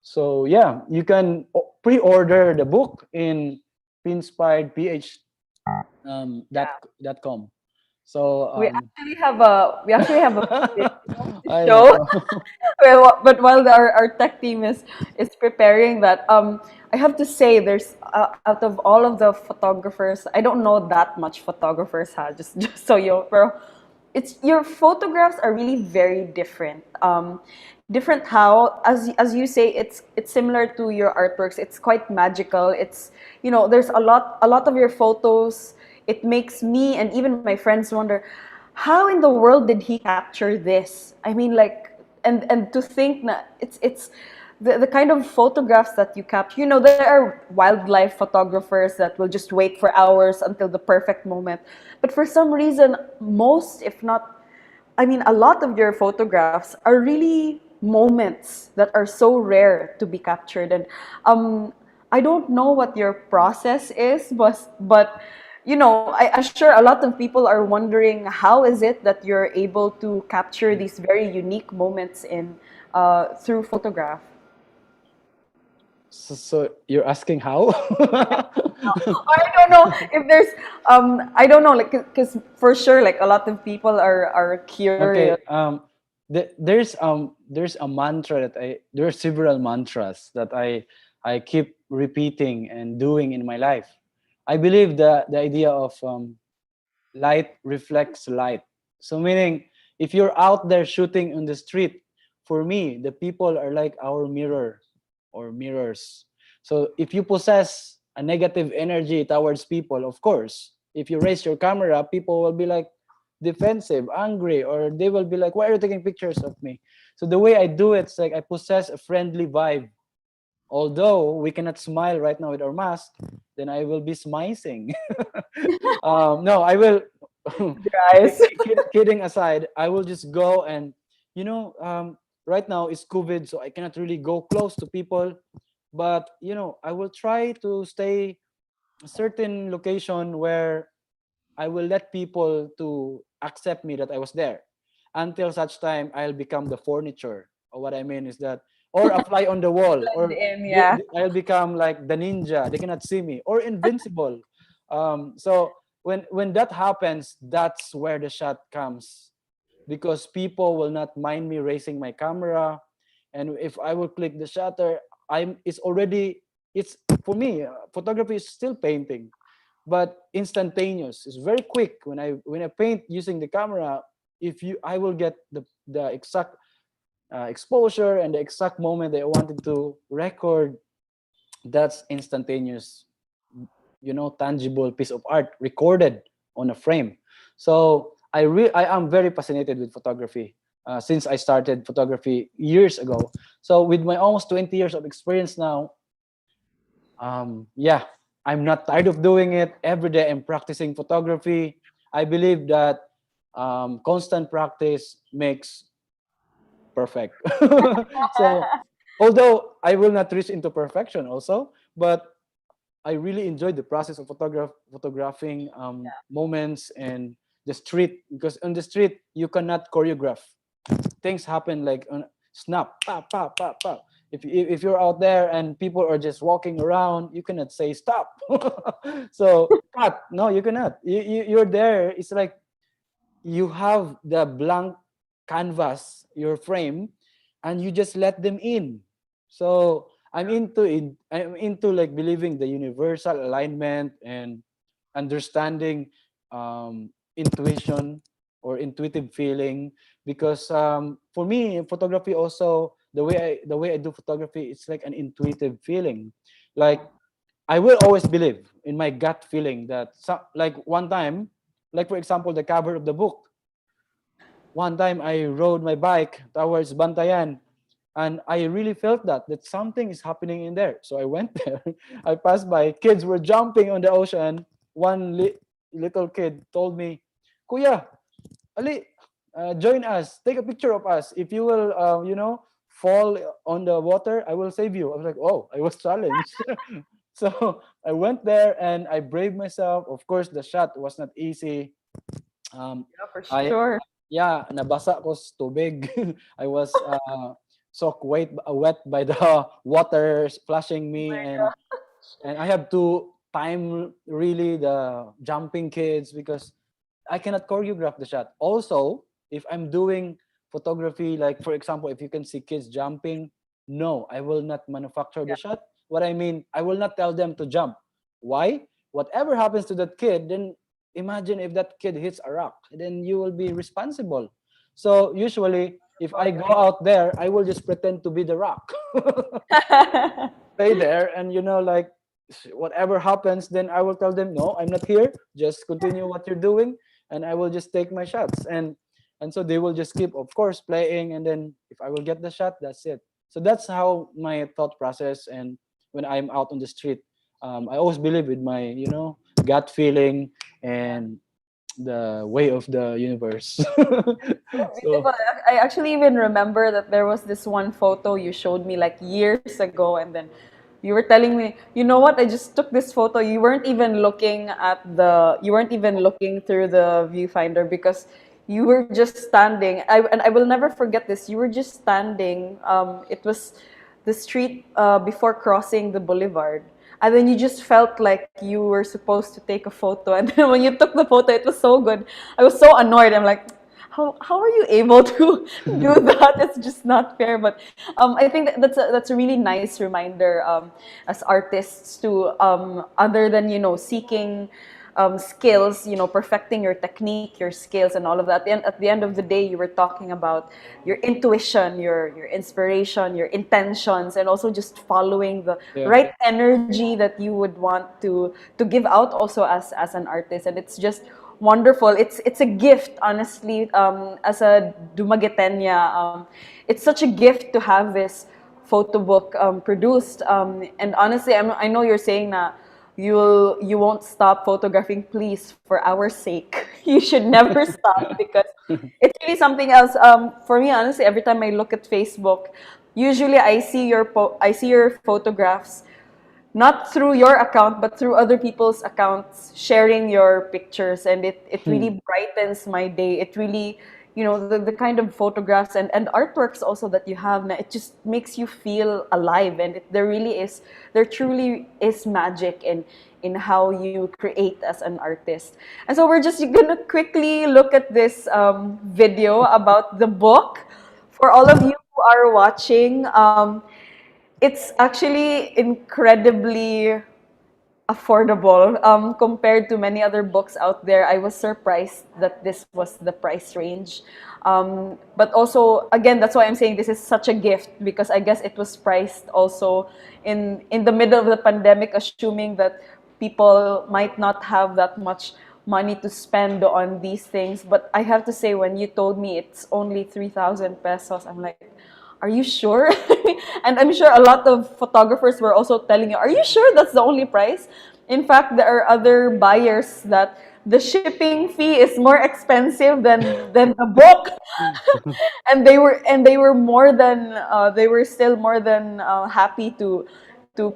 So yeah, you can pre-order the book in pinspiredph.com. So We actually have a to I show. know. But while our tech team is preparing that, I have to say there's out of all of the photographers, I don't know that much photographers, just so you, pero it's your photographs are really very different. Different how, as you say, it's similar to your artworks. It's quite magical. It's, there's a lot of your photos. It makes me and even my friends wonder, how in the world did he capture this? I mean, like, and to think that it's the kind of photographs that you capture. There are wildlife photographers that will just wait for hours until the perfect moment. But for some reason, most, if not, I mean, a lot of your photographs are really moments that are so rare to be captured. And I don't know what your process is, but I'm sure a lot of people are wondering, how is it that you're able to capture these very unique moments in through photograph? So you're asking how? Or I don't know if there's I don't know, like, because for sure, like, a lot of people are curious. Okay. There's a mantra there are several mantras that I keep repeating and doing in my life. I believe the idea of light reflects light. So meaning, if you're out there shooting on the street, for me, the people are like our mirror or mirrors. So if you possess a negative energy towards people, of course, if you raise your camera, people will be like defensive, angry, or they will be like, why are you taking pictures of me? So the way I do it's like I possess a friendly vibe. Although we cannot smile right now with our mask, then I will be smizing. No, I will. Guys. Kidding aside, I will just go and, right now it's COVID, so I cannot really go close to people. But, I will try to stay a certain location where I will let people to accept me that I was there, until such time I'll become the furniture. Or what I mean is that, or a fly on the wall, or Yeah. I'll become like the ninja. They cannot see me, or invincible. So when that happens, that's where the shot comes, because people will not mind me raising my camera. and if I will click the shutter, it's already, it's for me, photography is still painting, but instantaneous. It's very quick. When I paint using the camera, if you I will get the exact exposure and the exact moment that I wanted to record. That's instantaneous, tangible piece of art recorded on a frame. So I am very fascinated with photography since I started photography years ago. So with my almost 20 years of experience now, yeah, I'm not tired of doing it. Every day I'm practicing photography. I believe that constant practice makes perfect. So although I will not reach into perfection also, but I really enjoyed the process of photographing moments and the street, because on the street you cannot choreograph. Things happen like snap, pop, pop, pop, pop. If you're out there and people are just walking around, you cannot say stop. So cut. No, you cannot. You're there. It's like you have the blank canvas, your frame, and you just let them in. So I'm into it. I'm into like believing the universal alignment and understanding intuition or intuitive feeling, because for me photography also, the way I do photography, it's like an intuitive feeling. Like I will always believe in my gut feeling that like one time, like for example the cover of the book, one time I rode my bike towards Bantayan, and I really felt that something is happening in there. So I went there. I passed by. Kids were jumping on the ocean. One little kid told me, "Kuya, Ali, join us. Take a picture of us. If you will, fall on the water, I will save you." I was like, "Oh, I was challenged." So I went there and I braved myself. Of course, the shot was not easy. Yeah, for I sure. Yeah, nabasa ko sa tubig. I was soaked wet by the water splashing Oh me, my and I have to time really the jumping kids because I cannot choreograph the shot. Also, if I'm doing photography, like for example, if you can see kids jumping, no, I will not manufacture the God. shot. What I mean, I will not tell them to jump. Why? Whatever happens to that kid, then imagine if that kid hits a rock, then you will be responsible. So usually, if I go out there, I will just pretend to be the rock. Yeah. Stay there, and like whatever happens, then I will tell them, no, I'm not here, just continue what you're doing, and I will just take my shots, and so they will just keep, of course, playing, and then if I will get the shot, that's it. So that's how my thought process. And when I'm out on the street, I always believe with my gut feeling and the way of the universe. So Beautiful. I actually even remember that there was this one photo you showed me like years ago, and then you were telling me, you know what? I just took this photo. You weren't even looking through the viewfinder because you were just standing. And I will never forget this. You were just standing. It was the street before crossing the boulevard. And then you just felt like you were supposed to take a photo. And then when you took the photo, it was so good. I was so annoyed. I'm like, how are you able to do that? It's just not fair. But I think that's a really nice reminder as artists to other than seeking skills, perfecting your technique, your skills, and all of that. At the end of the day, you were talking about your intuition, your inspiration, your intentions, and also just following the yeah, right energy that you would want to give out also as an artist. And it's just wonderful. It's a gift, honestly. As a Dumaguetenya, it's such a gift to have this photo book produced. And honestly, I know you're saying that you won't stop photographing. Please, for our sake, you should never stop because it's really something else. For me, honestly, every time I look at Facebook, usually I see your photographs not through your account but through other people's accounts sharing your pictures, and it Hmm. really brightens my day. It really, the kind of photographs and artworks also that you have, it just makes you feel alive, and there truly is magic in how you create as an artist. And so we're just gonna quickly look at this video about the book. For all of you who are watching, it's actually incredibly affordable compared to many other books out there. I was surprised that this was the price range. But also, again, that's why I'm saying this is such a gift, because I guess it was priced also in the middle of the pandemic, assuming that people might not have that much money to spend on these things. But I have to say, when you told me it's only 3,000 pesos, I'm like, are you sure? And I'm sure a lot of photographers were also telling you, are you sure that's the only price? In fact, there are other buyers that the shipping fee is more expensive than the book. And they were more than they were still more than happy to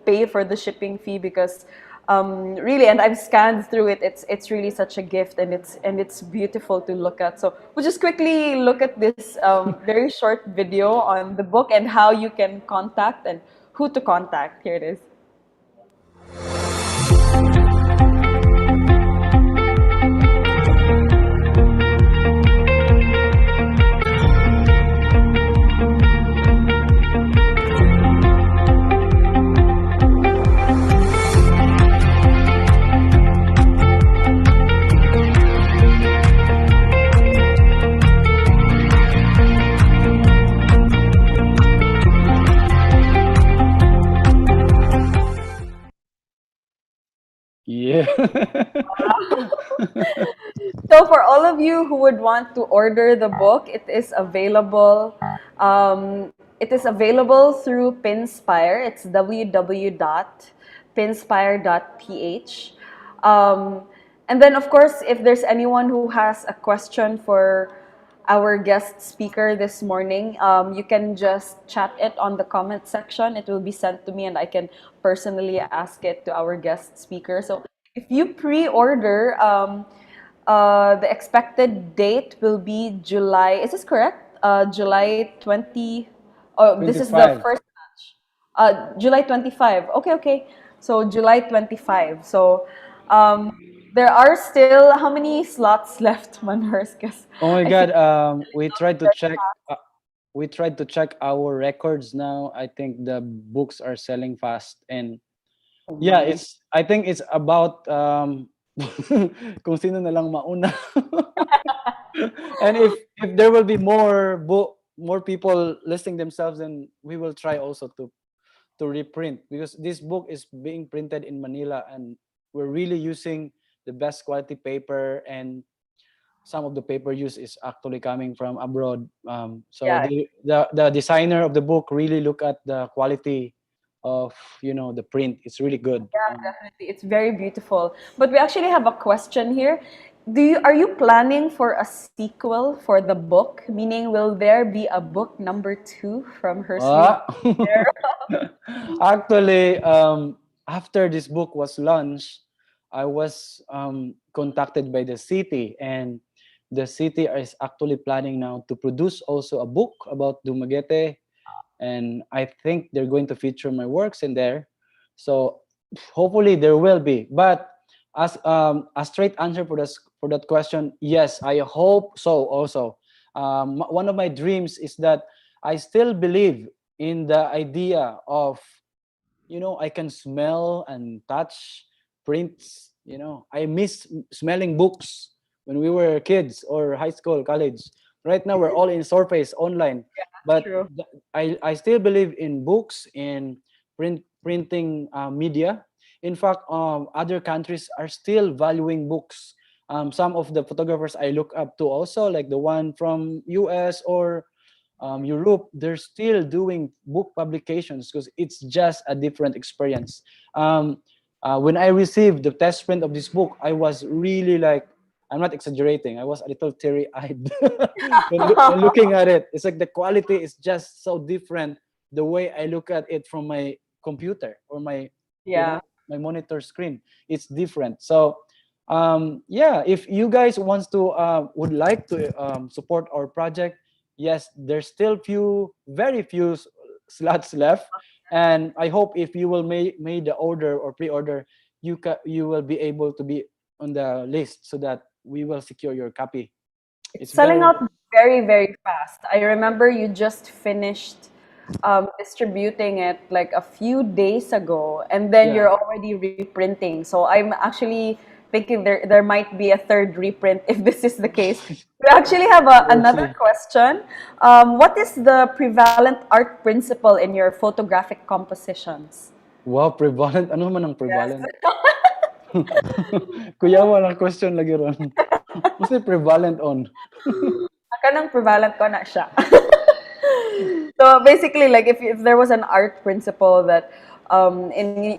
pay for the shipping fee, because really, and I've scanned through it, it's really such a gift, and it's beautiful to look at. So we'll just quickly look at this very short video on the book and how you can contact and who to contact. Here it is. Yeah. So for all of you who would want to order the book, it is available. It is available through Pinspire. It's www.pinspire.ph. And then, of course, if there's anyone who has a question for our guest speaker this morning, you can just chat it on the comment section. It will be sent to me, and I can personally ask it to our guest speaker. So if you pre-order, the expected date will be July. Is this correct? July 20. Oh, this is the 25. first batch. July 25. Okay, okay. So July 25. So there are still how many slots left, Manhurst? Because Oh my I see God. We tried to very check. fast. We tried to check our records now. I think the books are selling fast, and Oh yeah, my. I think it's about kung sino na lang mauna. And if there will be more people listing themselves, then we will try also to reprint, because this book is being printed in Manila, and we're really using the best quality paper, and some of the paper use is actually coming from abroad. So Yeah, the designer of the book really look at the quality of the print. It's really good. definitely. It's very beautiful. But we actually have a question here. Are you planning for a sequel for the book? Meaning, will there be a book number 2 from Hersley? Ah. Actually, after this book was launched, I was contacted by the city, and the city is actually planning now to produce also a book about Dumaguete, and I think they're going to feature my works in there. So hopefully there will be. But as a straight answer for that question, yes, I hope so. Also, one of my dreams is that I still believe in the idea of I can smell and touch prints. I miss smelling books when we were kids or high school, college. Right now we're all in surface online, but True. I still believe in books, in printing media. In fact, other countries are still valuing books. Some of the photographers I look up to also, like the one from US or Europe, they're still doing book publications because it's just a different experience. When I received the test print of this book, I was really like, I'm not exaggerating, I was a little teary-eyed when looking at it. It's like the quality is just so different the way I look at it from my computer or my, Yeah. my monitor screen. It's different. So yeah, if you guys wants to would like to support our project, yes, there's still very few slots left, and I hope if you will made the order or pre-order, you will be able to be on the list so that we will secure your copy. It's It's selling very out very, very fast. I remember you just finished distributing it like a few days ago, and then Yeah. you're already reprinting. So I'm actually thinking there might be a third reprint if this is the case. We actually have We'll another see. question. What is the prevalent art principle in your photographic compositions? Wow, prevalent. Ano man ang Yes. prevalent? Kuya, walang question lagi ron. Mostly prevalent on. Kanang prevalent ko na siya. So basically, like if there was an art principle that in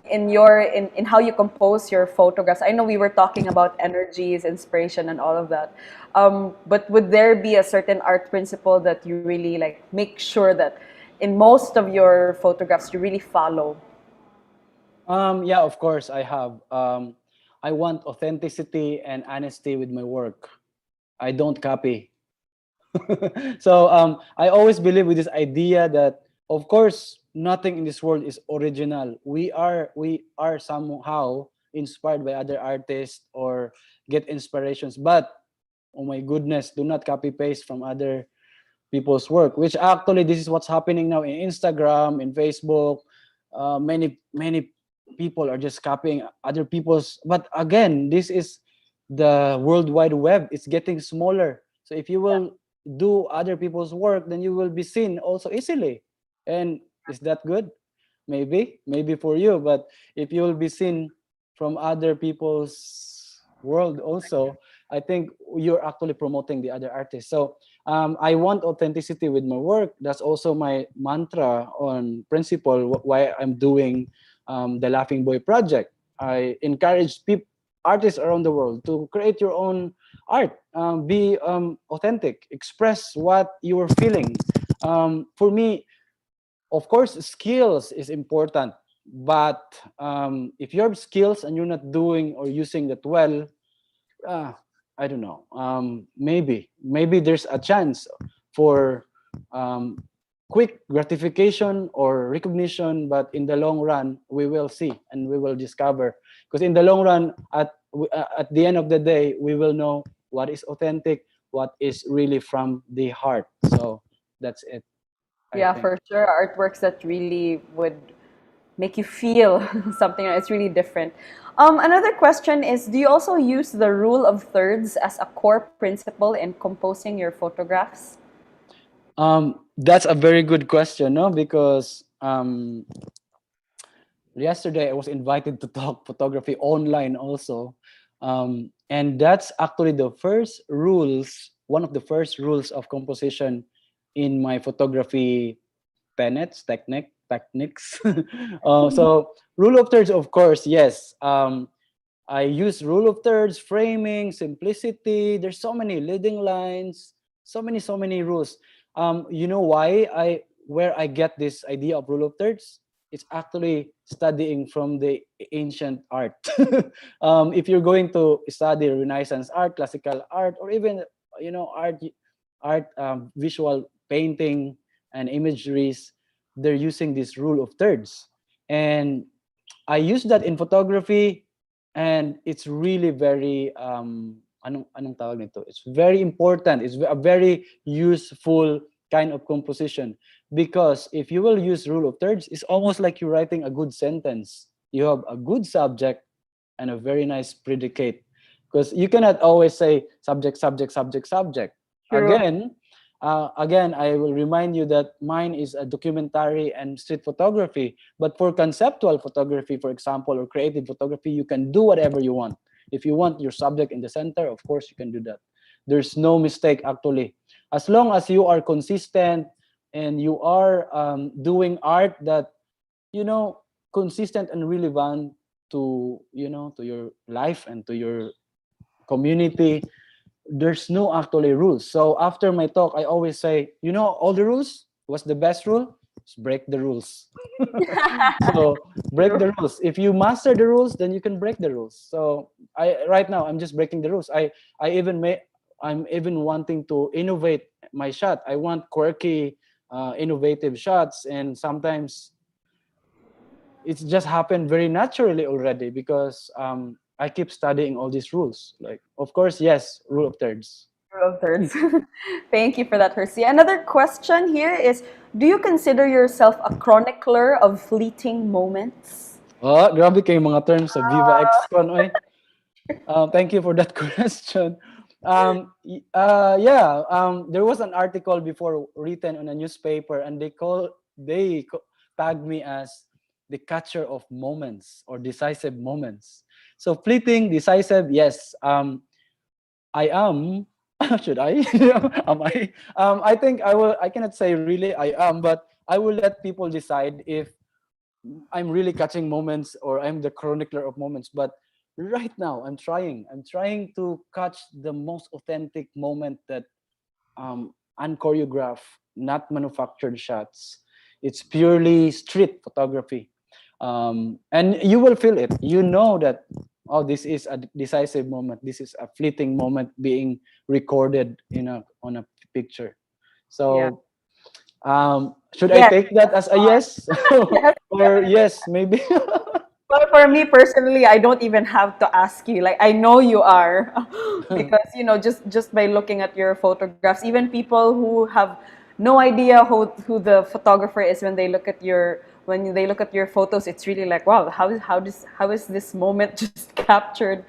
how you compose your photographs, I know we were talking about energies, inspiration, and all of that. But would there be a certain art principle that you really like make sure that in most of your photographs you really follow? Yeah, of course I have. I want authenticity and honesty with my work. I don't copy. So I always believe with this idea that, of course, nothing in this world is original. We are somehow inspired by other artists or get inspirations, but oh my goodness, do not copy paste from other people's work. Which actually this is what's happening now in Instagram, in Facebook. Many people are just copying other people's. But again, this is the World Wide Web. It's getting smaller. So if you will do other people's work, then you will be seen also easily. And is that good? Maybe for you. But if you will be seen from other people's world also, I think you're actually promoting the other artists. So I want authenticity with my work. That's also my mantra on principle why I'm doing the Laughing Boy project. I encourage artists around the world to create your own art. Be authentic. Express what you are feeling. For me, of course, skills is important. But if you have skills and you're not doing or using that well, uh, I don't know. Maybe there's a chance for um, quick gratification or recognition, but in the long run, we will see and we will discover. Because in the long run, at the end of the day, we will know what is authentic, what is really from the heart. So that's it, I Yeah, think. for sure. Artworks that really would make you feel something that's really different. Another question is, do you also use the rule of thirds as a core principle in composing your photographs? That's a very good question, no? Because yesterday I was invited to talk photography online also, and that's actually the first rules, one of the first rules of composition in my photography techniques. So rule of thirds, of course, yes. I use rule of thirds, framing, simplicity. There's so many leading lines, so many rules. You know why where I get this idea of rule of thirds? It's actually studying from the ancient art. If you're going to study Renaissance art, classical art, or even art, visual painting and imageries, they're using this rule of thirds, and I use that in photography, and it's really very anong tawag nito? It's very important. It's a very useful kind of composition, because if you will use rule of thirds, it's almost like you're writing a good sentence. You have a good subject and a very nice predicate, because you cannot always say subject, subject, subject, subject. True. Again, I will remind you that mine is a documentary and street photography. But for conceptual photography, for example, or creative photography, you can do whatever you want. If you want your subject in the center, of course, you can do that. There's no mistake, actually. As long as you are consistent and you are doing art that, consistent and relevant to your life and to your community, there's no actually rules. So after my talk, I always say, all the rules. What's the best rule? Just break the rules. So break True. the rules. If you master the rules, then you can break the rules. So right now I'm just breaking the rules. I'm even wanting to innovate my shot. I want quirky, innovative shots, and sometimes it's just happened very naturally already, because I keep studying all these rules. Like, of course, yes, rule of thirds. Rule of thirds. Thank you for that, Hersey. Another question here is, do you consider yourself a chronicler of fleeting moments? Oh, grabe kayo mga terms sa Viva XCon, oy. Thank you for that question. There was an article before written on a newspaper, and tagged me as the catcher of moments or decisive moments. So fleeting, decisive, yes. I am. Should I? Am I? I think I will. I cannot say really I am, but I will let people decide if I'm really catching moments or I'm the chronicler of moments. But right now, I'm trying. I'm trying to catch the most authentic moment that unchoreographed, not manufactured shots. It's purely street photography, and you will feel it. You know that, oh, this is a decisive moment. This is a fleeting moment being recorded on a picture. Yeah. So, should I Yes. take that as a yes? Yes. Or yes, maybe? Well, for me personally, I don't even have to ask you. Like, I know you are, because just by looking at your photographs, even people who have no idea who the photographer is, when they look at your photos, it's really like, wow, how is this moment just captured?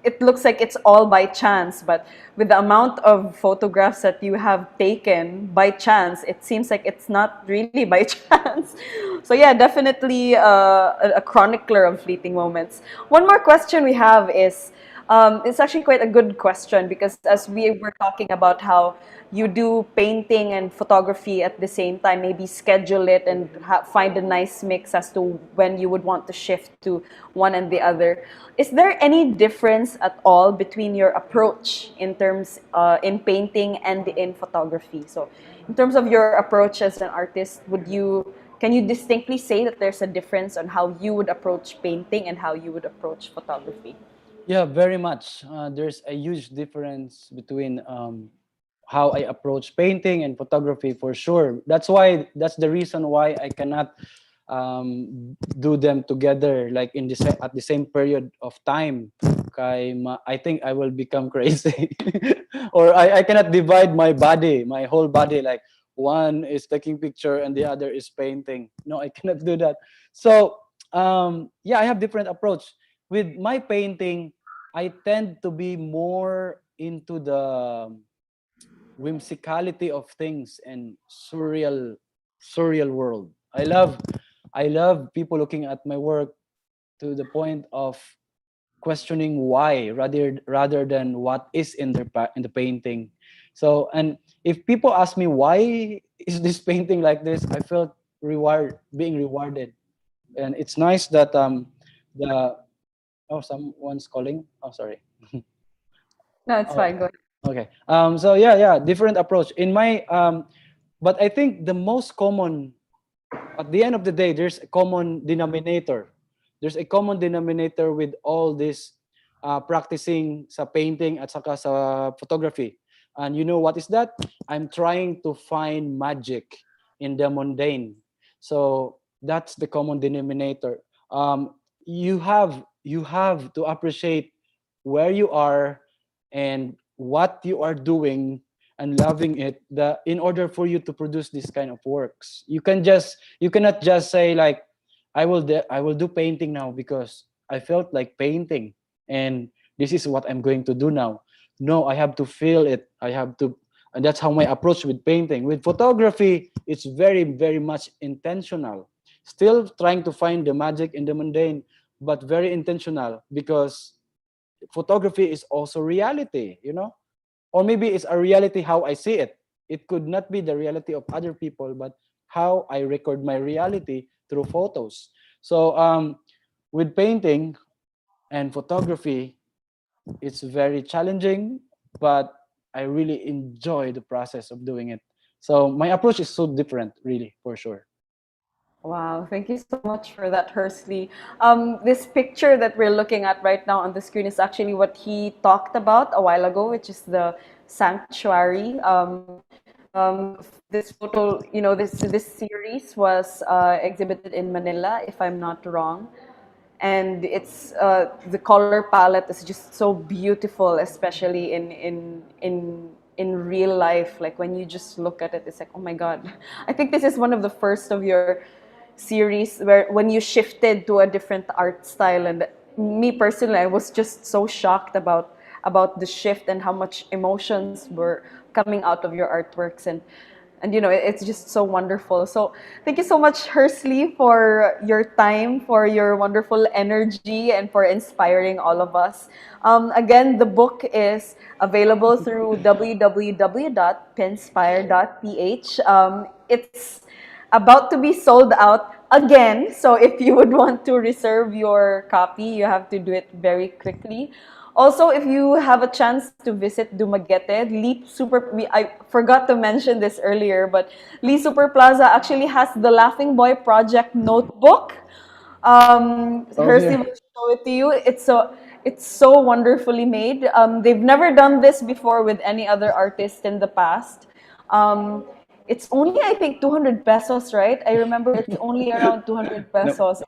It looks like it's all by chance, but with the amount of photographs that you have taken by chance, it seems like it's not really by chance. So yeah, definitely a chronicler of fleeting moments. One more question we have is, it's actually quite a good question, because as we were talking about how you do painting and photography at the same time, maybe schedule it and find a nice mix as to when you would want to shift to one and the other. Is there any difference at all between your approach in painting and in photography? So, in terms of your approach as an artist, can you distinctly say that there's a difference on how you would approach painting and how you would approach photography? Yeah, very much. There's a huge difference between how I approach painting and photography for sure. That's the reason why I cannot do them together like at the same period of time. I think I will become crazy, or I cannot divide my whole body, like one is taking picture and the other is painting. No, I cannot do that. So yeah, I have different approach with my painting. I tend to be more into the whimsicality of things and surreal world. I love people looking at my work to the point of questioning why rather than what is in the painting. So, and if people ask me why is this painting like this, I felt being rewarded. And it's nice that the oh, someone's calling. Oh, sorry. No, it's Oh, fine. Go ahead. okay. So yeah, different approach. But I think the most common, at the end of the day, there's a common denominator. There's a common denominator with all this practicing sa painting at saka sa photography. And you know what is that? I'm trying to find magic in the mundane. So that's the common denominator. You have to appreciate where you are and what you are doing and loving it, in order for you to produce this kind of works. You cannot just say like, I will do painting now because I felt like painting and this is what I'm going to do now. No, I have to feel it. And that's how my approach with painting. With photography, it's very, very much intentional. Still trying to find the magic in the mundane, but very intentional, because photography is also reality. Or maybe it's a reality how I see it. It could not be the reality of other people, but how I record my reality through photos. So with painting and photography, it's very challenging, but I really enjoy the process of doing it. So my approach is so different, really, for sure. Wow, thank you so much for that, Hursley. This picture that we're looking at right now on the screen is actually what he talked about a while ago, which is the sanctuary. This photo, this series was exhibited in Manila, if I'm not wrong. and it's the color palette is just so beautiful, especially in real life. Like when you just look at it, it's like, oh my god. I think this is one of the first of your series where when you shifted to a different art style, and me personally, I was just so shocked about the shift and how much emotions were coming out of your artworks, and it's just so wonderful. So thank you so much, Hersley, for your time, for your wonderful energy, and for inspiring all of us. Again, the book is available through www.pinspire.ph. It's about to be sold out again, so if you would want to reserve your copy, you have to do it very quickly. Also, if you have a chance to visit Dumaguete, I forgot to mention this earlier, but Lee Super Plaza actually has the Laughing Boy Project notebook. Hersey yeah. will show it to you. It's so wonderfully made. They've never done this before with any other artist in the past. Um, it's only, I think, 200 pesos, right? I remember it's only around 200 Na, pesos.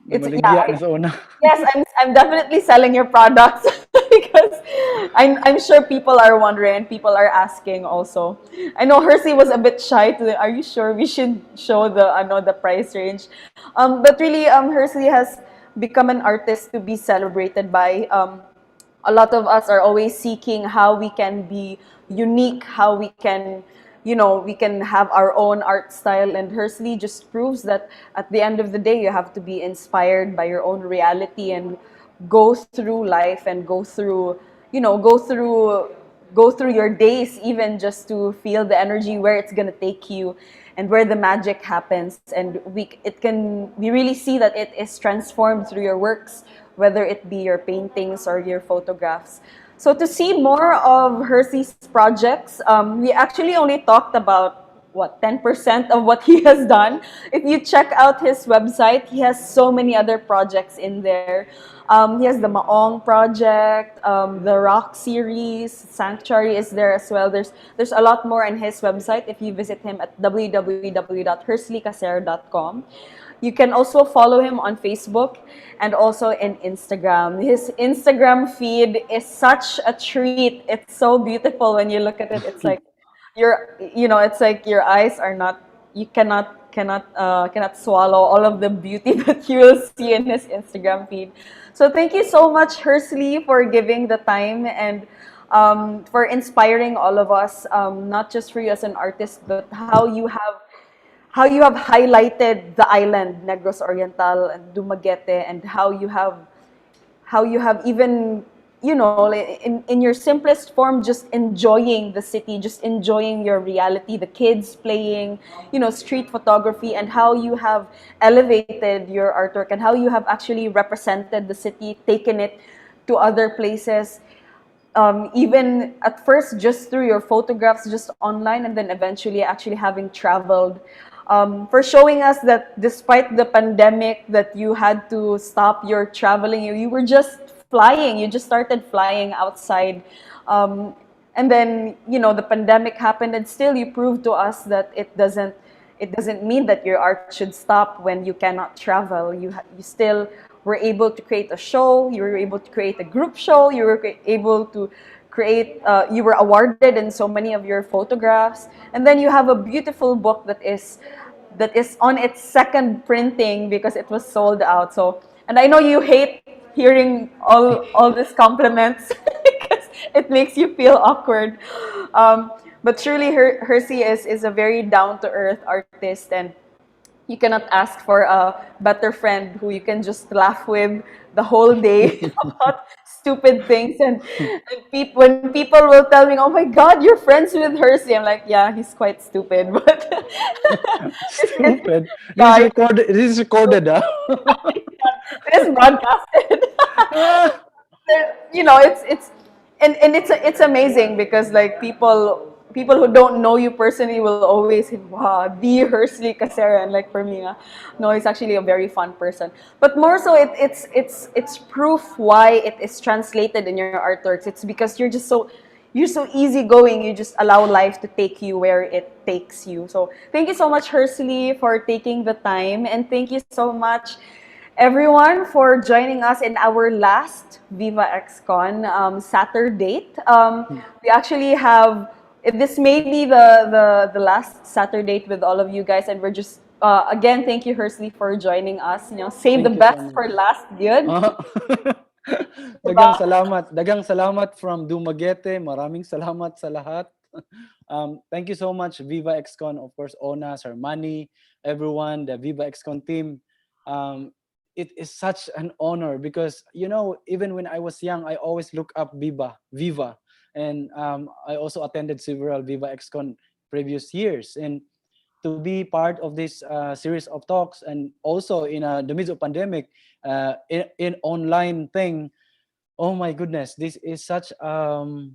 It's yeah, namaligya na sa una. yes, I'm definitely selling your products because I'm sure people are wondering and people are asking also. I know Hersey was a bit shy to. Are you sure we should show the price range? But really, Hersey has become an artist to be celebrated by. A lot of us are always seeking how we can be unique, how we can have our own art style, and Hersley just proves that at the end of the day you have to be inspired by your own reality and go through life and go through your days, even just to feel the energy where it's going to take you and where the magic happens. And we really see that it is transformed through your works, whether it be your paintings or your photographs. So to see more of Hersey's projects, we actually only talked about what 10% of what he has done. If you check out his website, he has so many other projects in there. He has the Maong project, the Rock series, Sanctuary is there as well. There's a lot more on his website if you visit him at www.hersleycasero.com. You can also follow him on Facebook and also in Instagram. His Instagram feed is such a treat. It's so beautiful when you look at it. It's like it's like your eyes are not, you cannot swallow all of the beauty that you will see in his Instagram feed. So thank you so much, Hersley, for giving the time and for inspiring all of us, not just for you as an artist, but how you have highlighted the island, Negros Oriental and Dumaguete, and how you have even, in your simplest form, just enjoying the city, just enjoying your reality, the kids playing, street photography, and how you have elevated your artwork and how you have actually represented the city, taken it to other places, even at first just through your photographs just online, and then eventually actually having traveled, for showing us that despite the pandemic that you had to stop your traveling, you were just flying, you just started flying outside, and then the pandemic happened, and still you proved to us that it doesn't mean that your art should stop when you cannot travel. You still were able to create a show, you were able to create a group show, you were able to create, you were awarded in so many of your photographs, and then you have a beautiful book that is on its second printing because it was sold out. So, and I know you hate hearing all these compliments because it makes you feel awkward. But truly, Hersey is a very down to earth artist, and you cannot ask for a better friend who you can just laugh with the whole day about stupid things. And when people will tell me, "Oh my God, you're friends with Hersey," I'm like, "Yeah, he's quite stupid." But Stupid. yeah, This is recorded, ah. it is broadcasted. Ah. It's and it's amazing because like people who don't know you personally will always say, wow, the Hersley Casera. And like for me, no, he's actually a very fun person. But more so, it's proof why it is translated in your artworks. It's because you're so easygoing. You just allow life to take you where it takes you. So thank you so much, Hersley, for taking the time, and thank you so much, everyone for joining us in our last Viva XCon Saturday. We actually have, this may be the last Saturday with all of you guys, and we're just, again, thank you, Hersley, for joining us. You know, save the Thank you so best much. for last, good. Dagang salamat. Dagang salamat from Dumaguete. Maraming salamat sa lahat. Thank you so much, Viva XCon, of course, Ona, Sir Manny, everyone, the Viva XCon team. It is such an honor because, you know, even when I was young, I always look up Viva. And I also attended several Viva XCon previous years. And to be part of this series of talks, and also in the midst of pandemic, in online thing, oh my goodness, this is such an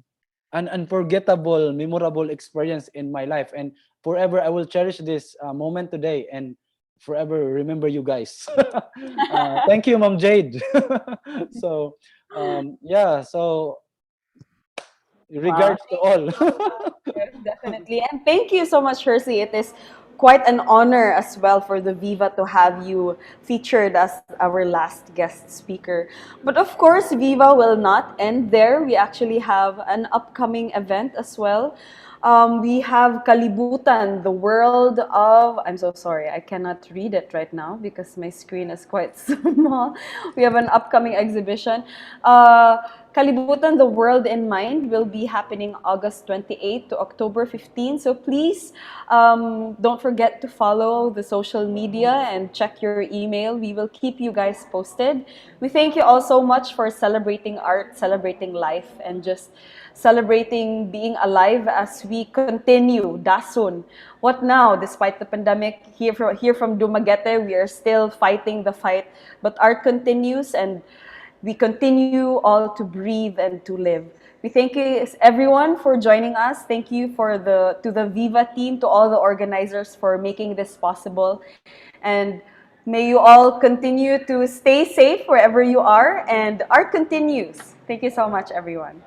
unforgettable, memorable experience in my life, and forever I will cherish this moment today and forever remember you guys. Thank you, Mom Jade. So yeah, so regards to all. Yes, definitely. And thank you so much, Hershey. It is quite an honor as well for the Viva to have you featured as our last guest speaker. But of course, Viva will not end there. We actually have an upcoming event as well. We have Kalibutan, the world of, I'm so sorry, I cannot read it right now because my screen is quite small. We have an upcoming exhibition. Kalibutan, the World in Mind will be happening August 28 to October 15. So please don't forget to follow the social media and check your email. We will keep you guys posted. We thank you all so much for celebrating art, celebrating life, and just celebrating being alive as we continue. Dasun. What now? Despite the pandemic, here from Dumaguete, we are still fighting the fight. But art continues, and we continue all to breathe and to live. We thank you everyone for joining us. Thank you to the Viva team, to all the organizers for making this possible. And may you all continue to stay safe wherever you are, and art continues. Thank you so much, everyone.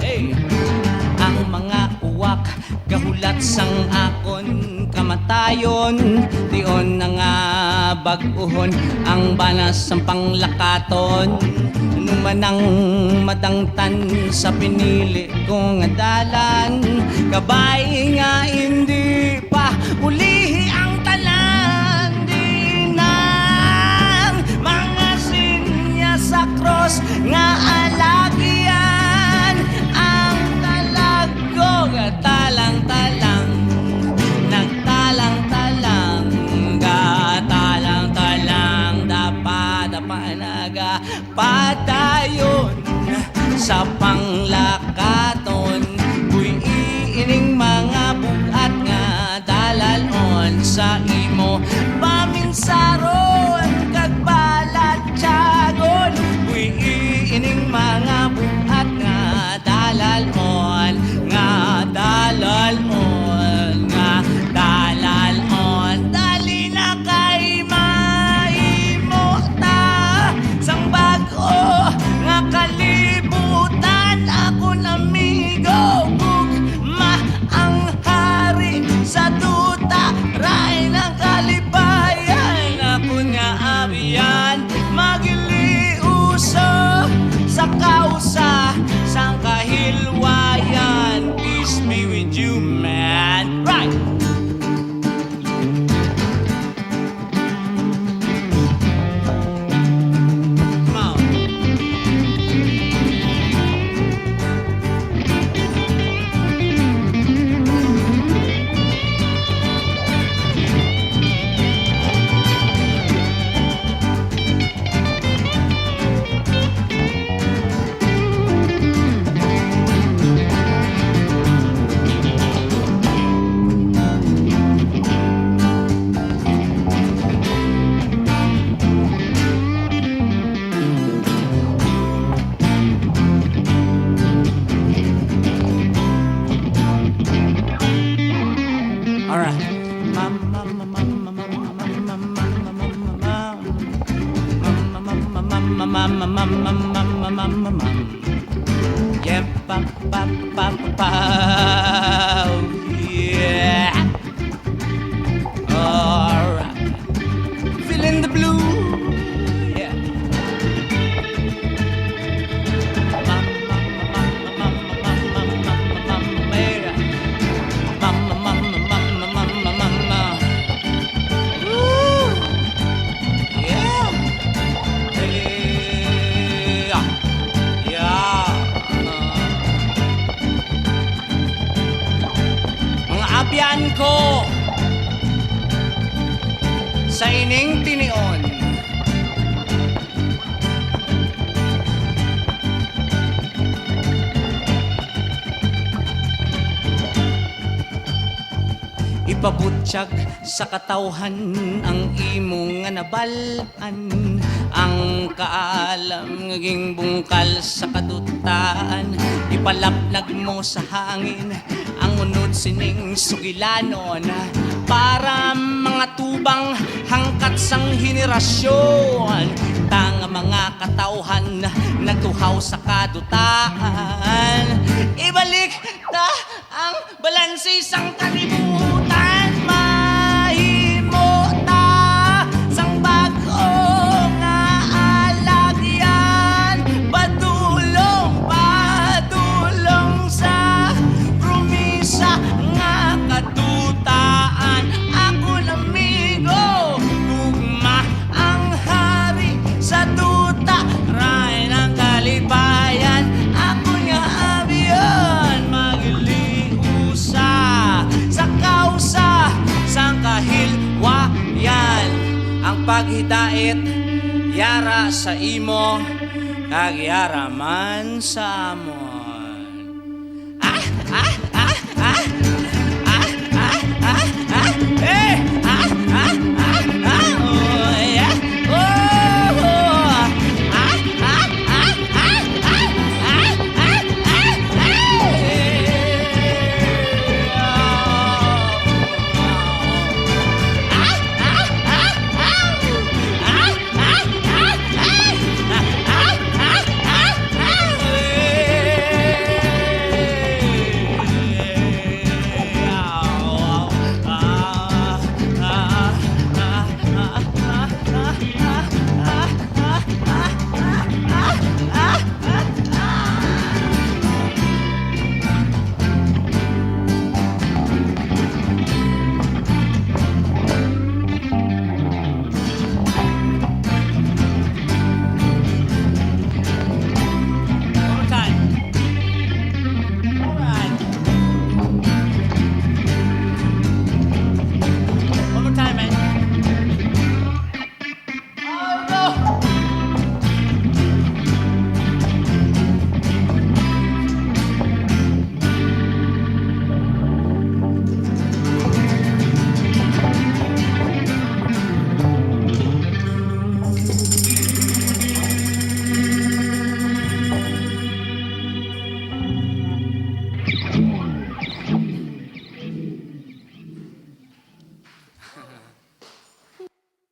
Hey! Ang mga uwak gahulat sang akon kamatayon, dion na nga bag-uhon ang banas sang panglakaton. Numanang madangtan sa pinili ko nga dalan, kabay nga hindi pa ulihi ang talan. Di nang mga sinya sa cross nga alagyan, ang talagko talang-talang, nagtalang-talang, gatalang-talang, dapa-dapanaga padayon sa panglakaton. Uy, iining mga bugat nga dalalon sa imo paminsaron kag balat tiyagon. Uy, iining mga bugat nga dalalon, nga dalalon, nga dalalon. Dali na kay maimo ta sang bag-o nga kalibutan. Yeah. Alright. Feeling the blue. Yeah. Woo. Yeah. Hey. Yeah. Mga abyan ko sa ining tinion, ipabutyag sa katawhan ang imong nga nabalan, ang kaalam ngaging bungkal sa kadutaan, ipalapnag mo sa hangin ang unod sining sugilanon, para mga tubang hangkat sang henerasyon, tanga mga katawhan nagtuhaw sa kadutaan, ibalik ta ang balanse sang kalibutan, mahimo ta sang bag-o nga alagyan, padulong sa promisa nga katutaan. Ako lamigo, tugma ang hari sa tuta, ray ng kalibayan. Ako nga abiyon, magiliusa sa kausa sang kahilwayan. Ang paghidait yara sa imo, kag yara man sa amo.